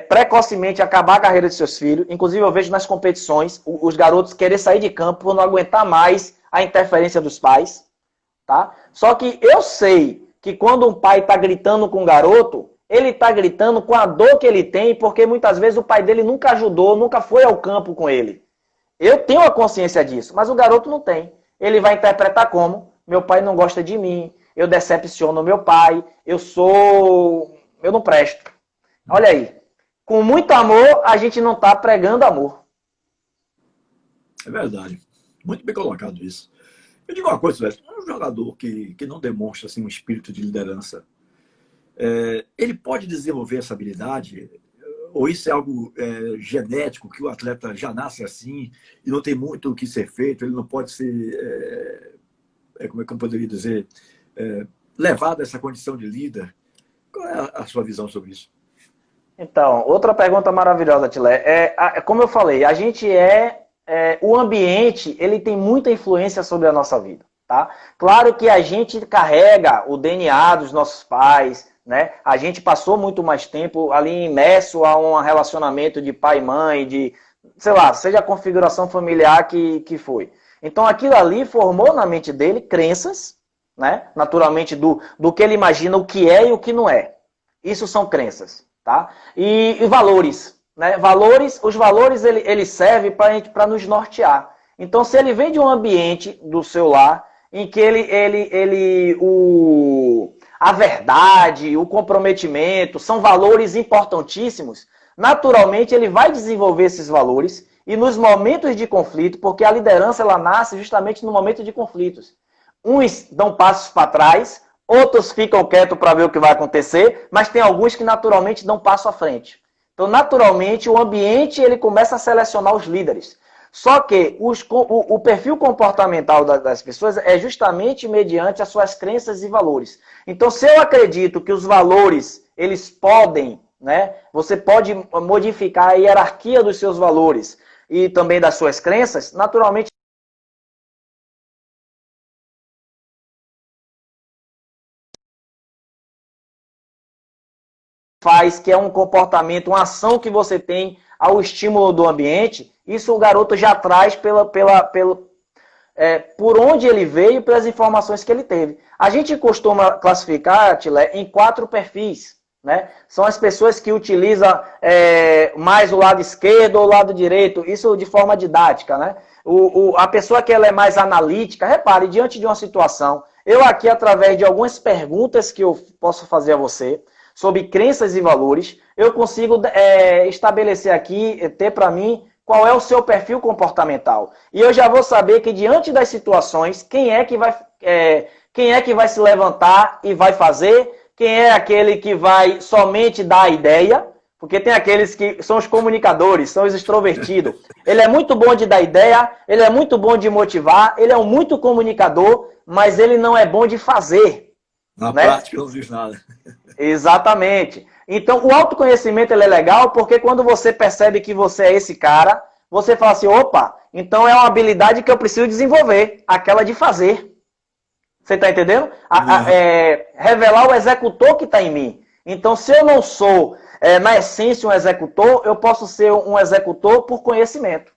precocemente acabar a carreira de seus filhos. Inclusive eu vejo nas competições os garotos querer sair de campo por não aguentar mais a interferência dos pais, tá? Só que eu sei que quando um pai está gritando com um garoto, ele está gritando com a dor que ele tem, porque muitas vezes o pai dele nunca ajudou, nunca foi ao campo com ele. Eu tenho a consciência disso, mas o garoto não tem. Ele vai interpretar como? Meu pai não gosta de mim, eu decepciono meu pai, eu não presto. Olha aí, com muito amor, a gente não está pregando amor. É verdade. Muito bem colocado isso. Eu digo uma coisa, velho. Um jogador que não demonstra assim, um espírito de liderança, ele pode desenvolver essa habilidade? Ou isso é algo genético, que o atleta já nasce assim e não tem muito o que ser feito, ele não pode ser, como é que eu poderia dizer, levado a essa condição de líder? Qual é a sua visão sobre isso? Então, outra pergunta maravilhosa, Tilé. Como eu falei, a gente o ambiente, ele tem muita influência sobre a nossa vida, tá? Claro que a gente carrega o DNA dos nossos pais, né? A gente passou muito mais tempo ali imerso a um relacionamento de pai e mãe, de, sei lá, seja a configuração familiar que foi. Então aquilo ali formou na mente dele crenças, né? Naturalmente do que ele imagina o que é e o que não é. Isso são crenças, tá? E valores, né? Os valores ele serve para nos nortear. Então se ele vem de um ambiente do seu lar em que a verdade, o comprometimento são valores importantíssimos, naturalmente ele vai desenvolver esses valores e nos momentos de conflito, porque a liderança ela nasce justamente no momento de conflitos. Uns dão passos para trás, outros ficam quietos para ver o que vai acontecer, mas tem alguns que naturalmente dão passo à frente. Então, naturalmente, o ambiente ele começa a selecionar os líderes. Só que o perfil comportamental das pessoas é justamente mediante as suas crenças e valores. Então, se eu acredito que os valores, eles podem, né? Você pode modificar a hierarquia dos seus valores e também das suas crenças, naturalmente faz, que é um comportamento, uma ação que você tem ao estímulo do ambiente, isso o garoto já traz por onde ele veio e pelas informações que ele teve. A gente costuma classificar, Tilé, em 4 perfis. Né? São as pessoas que utilizam mais o lado esquerdo ou o lado direito, isso de forma didática. Né? A pessoa que ela é mais analítica, repare, diante de uma situação, eu aqui, através de algumas perguntas que eu posso fazer a você, sobre crenças e valores, eu consigo estabelecer aqui, ter para mim, qual é o seu perfil comportamental. E eu já vou saber que, diante das situações, quem é que vai se levantar e vai fazer, quem é aquele que vai somente dar a ideia, porque tem aqueles que são os comunicadores, são os extrovertidos. Ele é muito bom de dar ideia, ele é muito bom de motivar, ele é um muito comunicador, mas ele não é bom de fazer. Na prática não diz nada. Exatamente. Então, o autoconhecimento ele é legal porque quando você percebe que você é esse cara, você fala assim, opa, então é uma habilidade que eu preciso desenvolver, aquela de fazer. Você está entendendo? Revelar o executor que está em mim. Então, se eu não sou, na essência, um executor, eu posso ser um executor por conhecimento.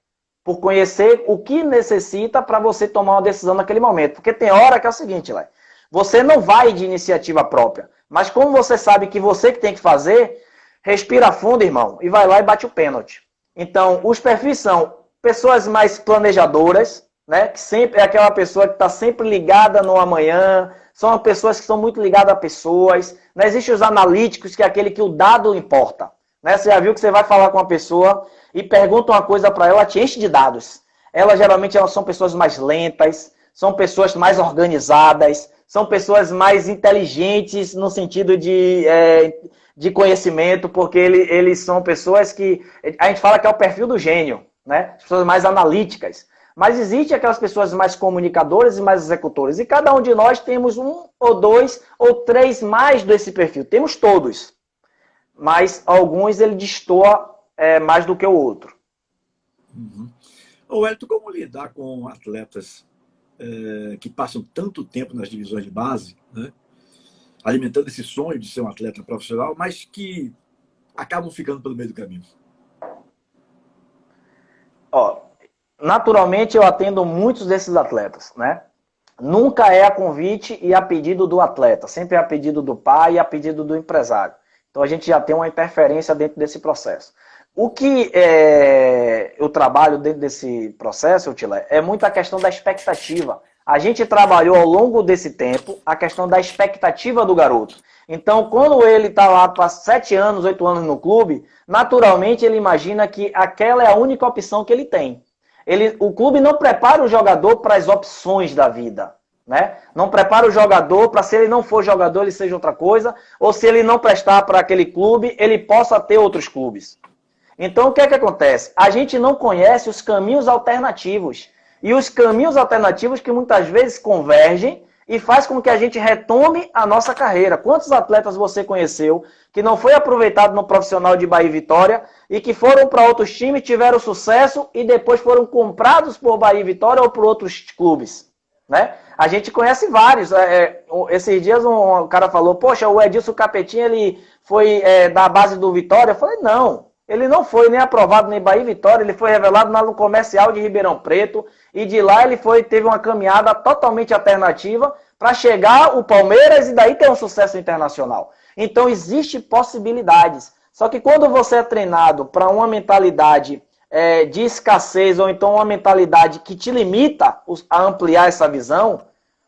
Por conhecer o que necessita para você tomar uma decisão naquele momento. Porque tem hora que é o seguinte, Lé, você não vai de iniciativa própria. Mas como você sabe que você que tem que fazer, respira fundo, irmão, e vai lá e bate o pênalti. Então, os perfis são pessoas mais planejadoras, né? Que sempre é aquela pessoa que está sempre ligada no amanhã, são pessoas que são muito ligadas a pessoas. Não existe os analíticos, que é aquele que o dado importa. Né? Você já viu que você vai falar com uma pessoa e pergunta uma coisa para ela, te enche de dados. Geralmente elas são pessoas mais lentas, são pessoas mais organizadas, são pessoas mais inteligentes no sentido de conhecimento, porque eles são pessoas que... A gente fala que é o perfil do gênio, né? As pessoas mais analíticas. Mas existe aquelas pessoas mais comunicadoras e mais executoras. E cada um de nós temos 1 ou 2 ou 3 mais desse perfil. Temos todos. Mas alguns ele destoa mais do que o outro. Uhum. Ô, Wellington, como lidar com atletas que passam tanto tempo nas divisões de base, né, alimentando esse sonho de ser um atleta profissional, mas que acabam ficando pelo meio do caminho? Naturalmente eu atendo muitos desses atletas, né? Nunca é a convite e a pedido do atleta, sempre é a pedido do pai e a pedido do empresário. Então a gente já tem uma interferência dentro desse processo. O que eu trabalho dentro desse processo, Tilé, é muito a questão da expectativa. A gente trabalhou ao longo desse tempo a questão da expectativa do garoto. Então, quando ele está lá para 7 anos, 8 anos no clube, naturalmente ele imagina que aquela é a única opção que ele tem. O clube não prepara o jogador para as opções da vida. Né? Não prepara o jogador para, se ele não for jogador, ele seja outra coisa, ou se ele não prestar para aquele clube, ele possa ter outros clubes. Então, o que é que acontece? A gente não conhece os caminhos alternativos. E os caminhos alternativos que muitas vezes convergem e faz com que a gente retome a nossa carreira. Quantos atletas você conheceu que não foi aproveitado no profissional de Bahia e Vitória e que foram para outros times, tiveram sucesso e depois foram comprados por Bahia e Vitória ou por outros clubes? né? A gente conhece vários. Esses dias um cara falou, poxa, o Edilson Capetinha, ele foi da base do Vitória. Eu falei, não, ele não foi nem aprovado nem Bahia e Vitória, ele foi revelado no comercial de Ribeirão Preto, e de lá ele teve uma caminhada totalmente alternativa para chegar o Palmeiras e daí ter um sucesso internacional. Então, existem possibilidades. Só que quando você é treinado para uma mentalidade de escassez, ou então uma mentalidade que te limita a ampliar essa visão,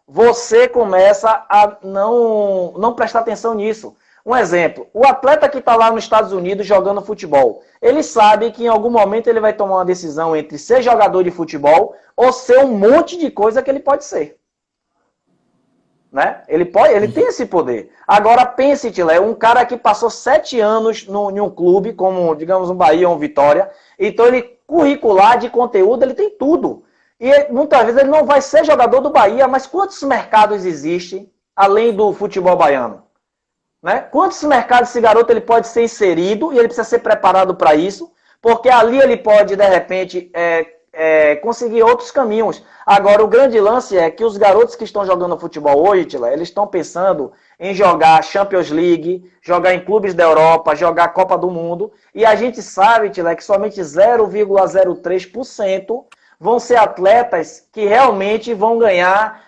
você começa a não prestar atenção nisso. Um exemplo, o atleta que está lá nos Estados Unidos jogando futebol, ele sabe que em algum momento ele vai tomar uma decisão entre ser jogador de futebol ou ser um monte de coisa que ele pode ser. Né? Ele tem esse poder. Agora pense, Tilé, um cara que passou 7 anos em um clube, como, digamos, um Bahia ou um Vitória, então ele, curricular de conteúdo, ele tem tudo. E muitas vezes ele não vai ser jogador do Bahia, mas quantos mercados existem além do futebol baiano? Né? Quantos mercados esse garoto ele pode ser inserido e ele precisa ser preparado para isso, porque ali ele pode, de repente, conseguir outros caminhos. Agora, o grande lance é que os garotos que estão jogando futebol hoje, Tila, eles estão pensando em jogar Champions League, jogar em clubes da Europa, jogar Copa do Mundo, e a gente sabe, Tila, que somente 0,03% vão ser atletas que realmente vão ganhar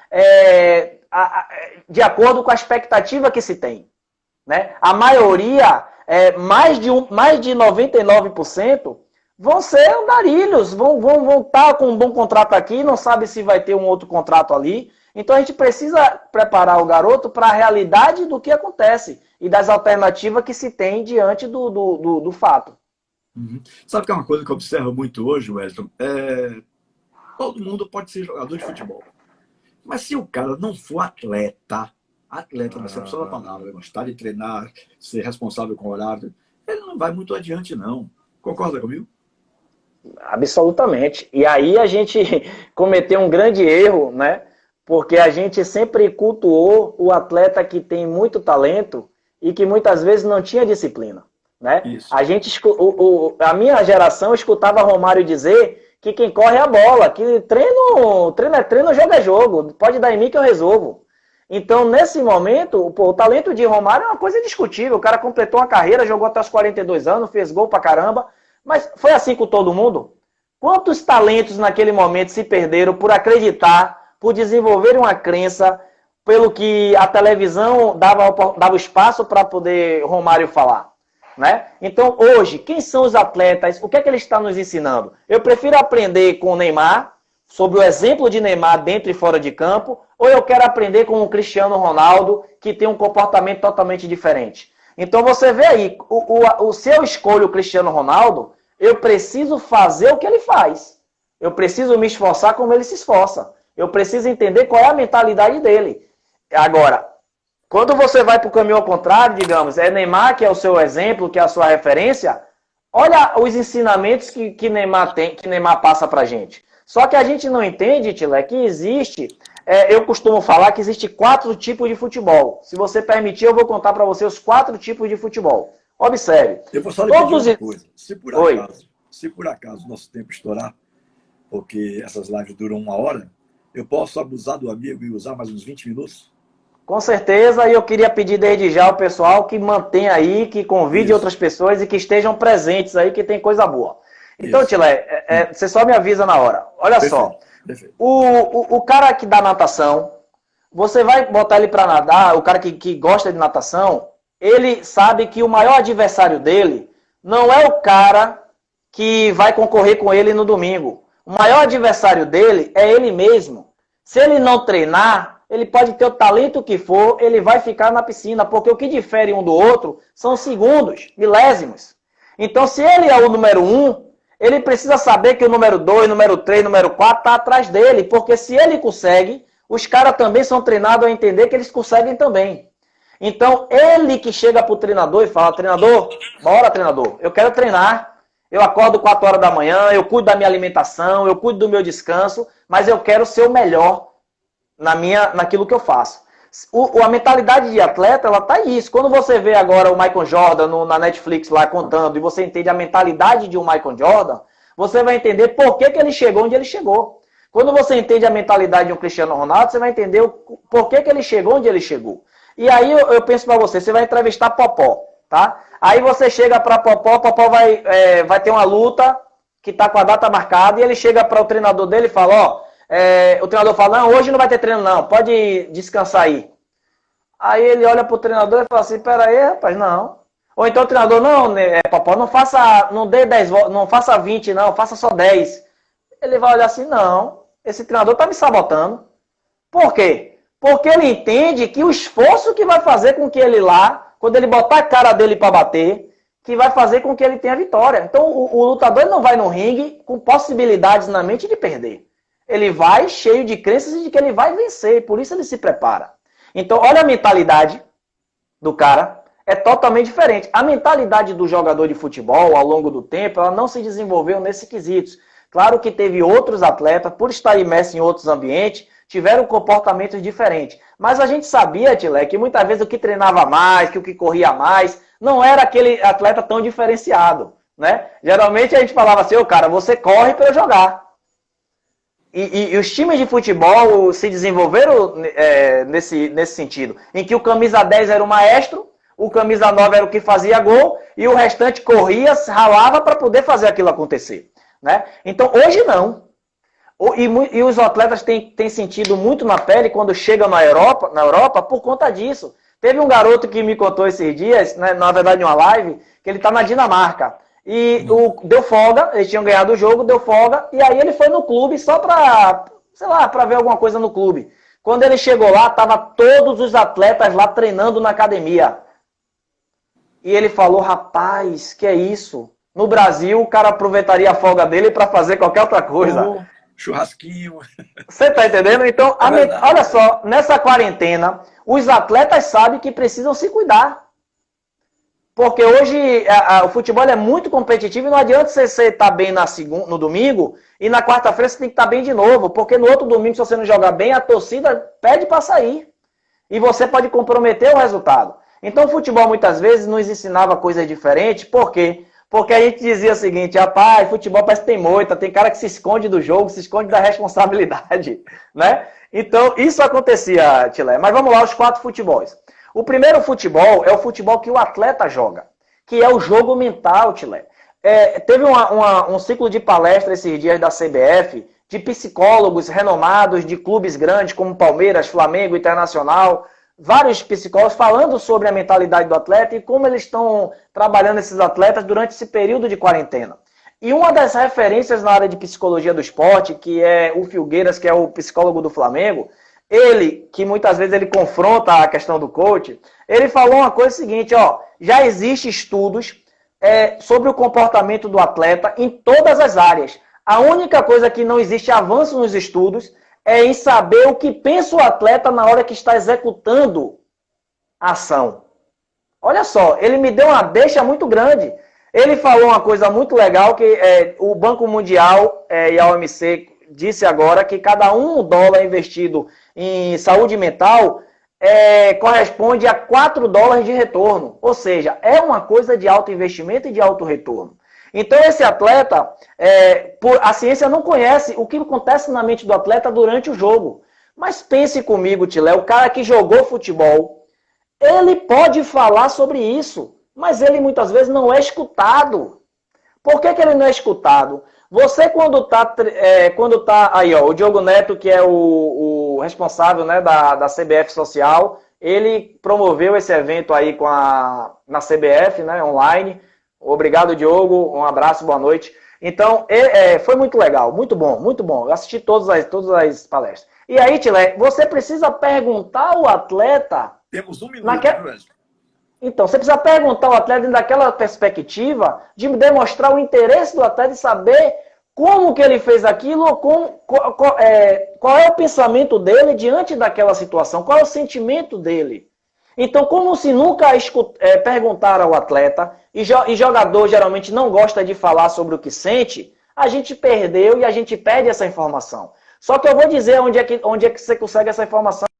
de acordo com a expectativa que se tem. Né? A maioria, mais de 99%, vão ser andarilhos, vão estar com um bom contrato aqui, não sabe se vai ter um outro contrato ali. Então a gente precisa preparar o garoto para a realidade do que acontece e das alternativas que se tem diante do fato. Uhum. Sabe que é uma coisa que eu observo muito hoje, Wellington? Todo mundo pode ser jogador de futebol. Mas se o cara não for atleta nessa pessoa da palavra, gostar de treinar, ser responsável com o horário, ele não vai muito adiante, não. Concorda comigo? Absolutamente. E aí a gente cometeu um grande erro, né? Porque a gente sempre cultuou o atleta que tem muito talento e que muitas vezes não tinha disciplina, né? Isso. A minha geração escutava Romário dizer que quem corre é a bola, que treino é treino, jogo é jogo, pode dar em mim que eu resolvo. Então, nesse momento, o talento de Romário é uma coisa indiscutível. O cara completou uma carreira, jogou até os 42 anos, fez gol pra caramba. Mas foi assim com todo mundo? Quantos talentos naquele momento se perderam por acreditar, por desenvolver uma crença, pelo que a televisão dava espaço para poder Romário falar? Né? Então, hoje, quem são os atletas? O que é que ele está nos ensinando? Eu prefiro aprender com o Neymar, sobre o exemplo de Neymar dentro e fora de campo, ou eu quero aprender com o Cristiano Ronaldo, que tem um comportamento totalmente diferente? Então você vê aí, se eu escolho o Cristiano Ronaldo, eu preciso fazer o que ele faz. Eu preciso me esforçar como ele se esforça. Eu preciso entender qual é a mentalidade dele. Agora, quando você vai para o caminho ao contrário, digamos, é Neymar que é o seu exemplo, que é a sua referência, olha os ensinamentos que Neymar tem, que Neymar passa para a gente. Só que a gente não entende, Tilé, que existe... eu costumo falar que existe 4 tipos de futebol. Se você permitir, eu vou contar para você os 4 tipos de futebol. Observe. Eu vou só lhe pedir uma coisa. Se por acaso nosso tempo estourar, porque essas lives duram 1 hora, eu posso abusar do amigo e usar mais uns 20 minutos? Com certeza, e eu queria pedir desde já ao pessoal que mantenha aí, que convide outras pessoas e que estejam presentes aí, que tem coisa boa. Então, Tilé, você só me avisa na hora. Olha só. Perfeito. O cara que dá natação, você vai botar ele para nadar, o cara que gosta de natação, ele sabe que o maior adversário dele não é o cara que vai concorrer com ele no domingo. O maior adversário dele é ele mesmo. Se ele não treinar, ele pode ter o talento que for, ele vai ficar na piscina, porque o que difere um do outro são segundos, milésimos. Então, se ele é o número 1, ele precisa saber que o número 2, número 3, número 4 está atrás dele, porque se ele consegue, os caras também são treinados a entender que eles conseguem também. Então, ele que chega para o treinador e fala, treinador, bora treinador, eu quero treinar, eu acordo 4 horas da manhã, eu cuido da minha alimentação, eu cuido do meu descanso, mas eu quero ser o melhor naquilo que eu faço. A mentalidade de atleta, ela tá isso. Quando você vê agora o Michael Jordan na Netflix lá contando e você entende a mentalidade de um Michael Jordan, você vai entender por que ele chegou onde ele chegou. Quando você entende a mentalidade de um Cristiano Ronaldo, você vai entender por que ele chegou onde ele chegou. E aí eu penso para você, você vai entrevistar Popó, tá? Aí você chega para Popó, Popó vai ter uma luta que tá com a data marcada, e ele chega para o treinador dele e fala, ó, o treinador fala, não, hoje não vai ter treino não, pode descansar aí. Aí ele olha pro treinador e fala assim, pera aí, rapaz, não. Ou então o treinador, não, Popó, não dê 10 voltas, não faça 20 não, faça só 10. Ele vai olhar assim, não, esse treinador tá me sabotando. Por quê? Porque ele entende que o esforço que vai fazer com que ele lá, quando ele botar a cara dele para bater, que vai fazer com que ele tenha vitória. Então o lutador não vai no ringue com possibilidades na mente de perder. Ele vai cheio de crenças de que ele vai vencer, e por isso ele se prepara. Então olha a mentalidade do cara, é totalmente diferente. A mentalidade do jogador de futebol, ao longo do tempo, ela não se desenvolveu nesses quesitos. Claro que teve outros atletas, por estar imerso em outros ambientes, tiveram comportamentos diferentes. Mas a gente sabia, Tilé, que muitas vezes o que treinava mais, que o que corria mais, não era aquele atleta tão diferenciado, né? Geralmente a gente falava assim, cara, você corre para eu jogar. E os times de futebol se desenvolveram nesse sentido, em que o camisa 10 era o maestro, o camisa 9 era o que fazia gol, e o restante corria, ralava para poder fazer aquilo acontecer, né? Então hoje não. E os atletas têm sentido muito na pele quando chegam na Europa por conta disso. Teve um garoto que me contou esses dias, né, na verdade em uma live, que ele está na Dinamarca. E deu folga, eles tinham ganhado o jogo, deu folga, e aí ele foi no clube só para, sei lá, para ver alguma coisa no clube. Quando ele chegou lá, tava todos os atletas lá treinando na academia. E ele falou, rapaz, que é isso? No Brasil, o cara aproveitaria a folga dele para fazer qualquer outra coisa. Churrasquinho. Você tá entendendo? Então, olha só, nessa quarentena, os atletas sabem que precisam se cuidar. Porque hoje o futebol é muito competitivo e não adianta você estar bem no domingo e na quarta-feira você tem que estar bem de novo. Porque no outro domingo, se você não jogar bem, a torcida pede para sair. E você pode comprometer o resultado. Então o futebol muitas vezes nos ensinava coisas diferentes. Por quê? Porque a gente dizia o seguinte, rapaz, futebol parece que tem moita, tem cara que se esconde do jogo, se esconde da responsabilidade, né? Então, isso acontecia, Tilé. Mas vamos lá, os 4 futebols. O primeiro futebol é o futebol que o atleta joga, que é o jogo mental, Tilé. Teve um ciclo de palestra esses dias da CBF, de psicólogos renomados de clubes grandes como Palmeiras, Flamengo, Internacional, vários psicólogos falando sobre a mentalidade do atleta e como eles estão trabalhando esses atletas durante esse período de quarentena. E uma das referências na área de psicologia do esporte, que é o Filgueiras, que é o psicólogo do Flamengo, ele, que muitas vezes ele confronta a questão do coach, ele falou uma coisa seguinte, já existem estudos sobre o comportamento do atleta em todas as áreas. A única coisa que não existe avanço nos estudos é em saber o que pensa o atleta na hora que está executando a ação. Olha só, ele me deu uma deixa muito grande. Ele falou uma coisa muito legal, que o Banco Mundial e a OMC disse agora que cada $1 investido em saúde mental corresponde a $4 de retorno. Ou seja, é uma coisa de alto investimento e de alto retorno. Então esse atleta, a ciência não conhece o que acontece na mente do atleta durante o jogo. Mas pense comigo, Tilé, o cara que jogou futebol, ele pode falar sobre isso, mas ele muitas vezes não é escutado. Por que ele não é escutado? Você quando tá aí, o Diogo Neto, que é o responsável, né, da CBF Social, ele promoveu esse evento aí na CBF, né, online. Obrigado, Diogo. Um abraço, boa noite. Então, foi muito legal, muito bom, muito bom. Eu assisti todas as palestras. E aí, Tilé, você precisa perguntar ao atleta... Temos 1 minuto, Então, você precisa perguntar ao atleta daquela perspectiva de demonstrar o interesse do atleta e saber como que ele fez aquilo, qual é o pensamento dele diante daquela situação, qual é o sentimento dele. Então, como se nunca perguntar ao atleta, e jogador geralmente não gosta de falar sobre o que sente, a gente perdeu e a gente perde essa informação. Só que eu vou dizer onde é que você consegue essa informação.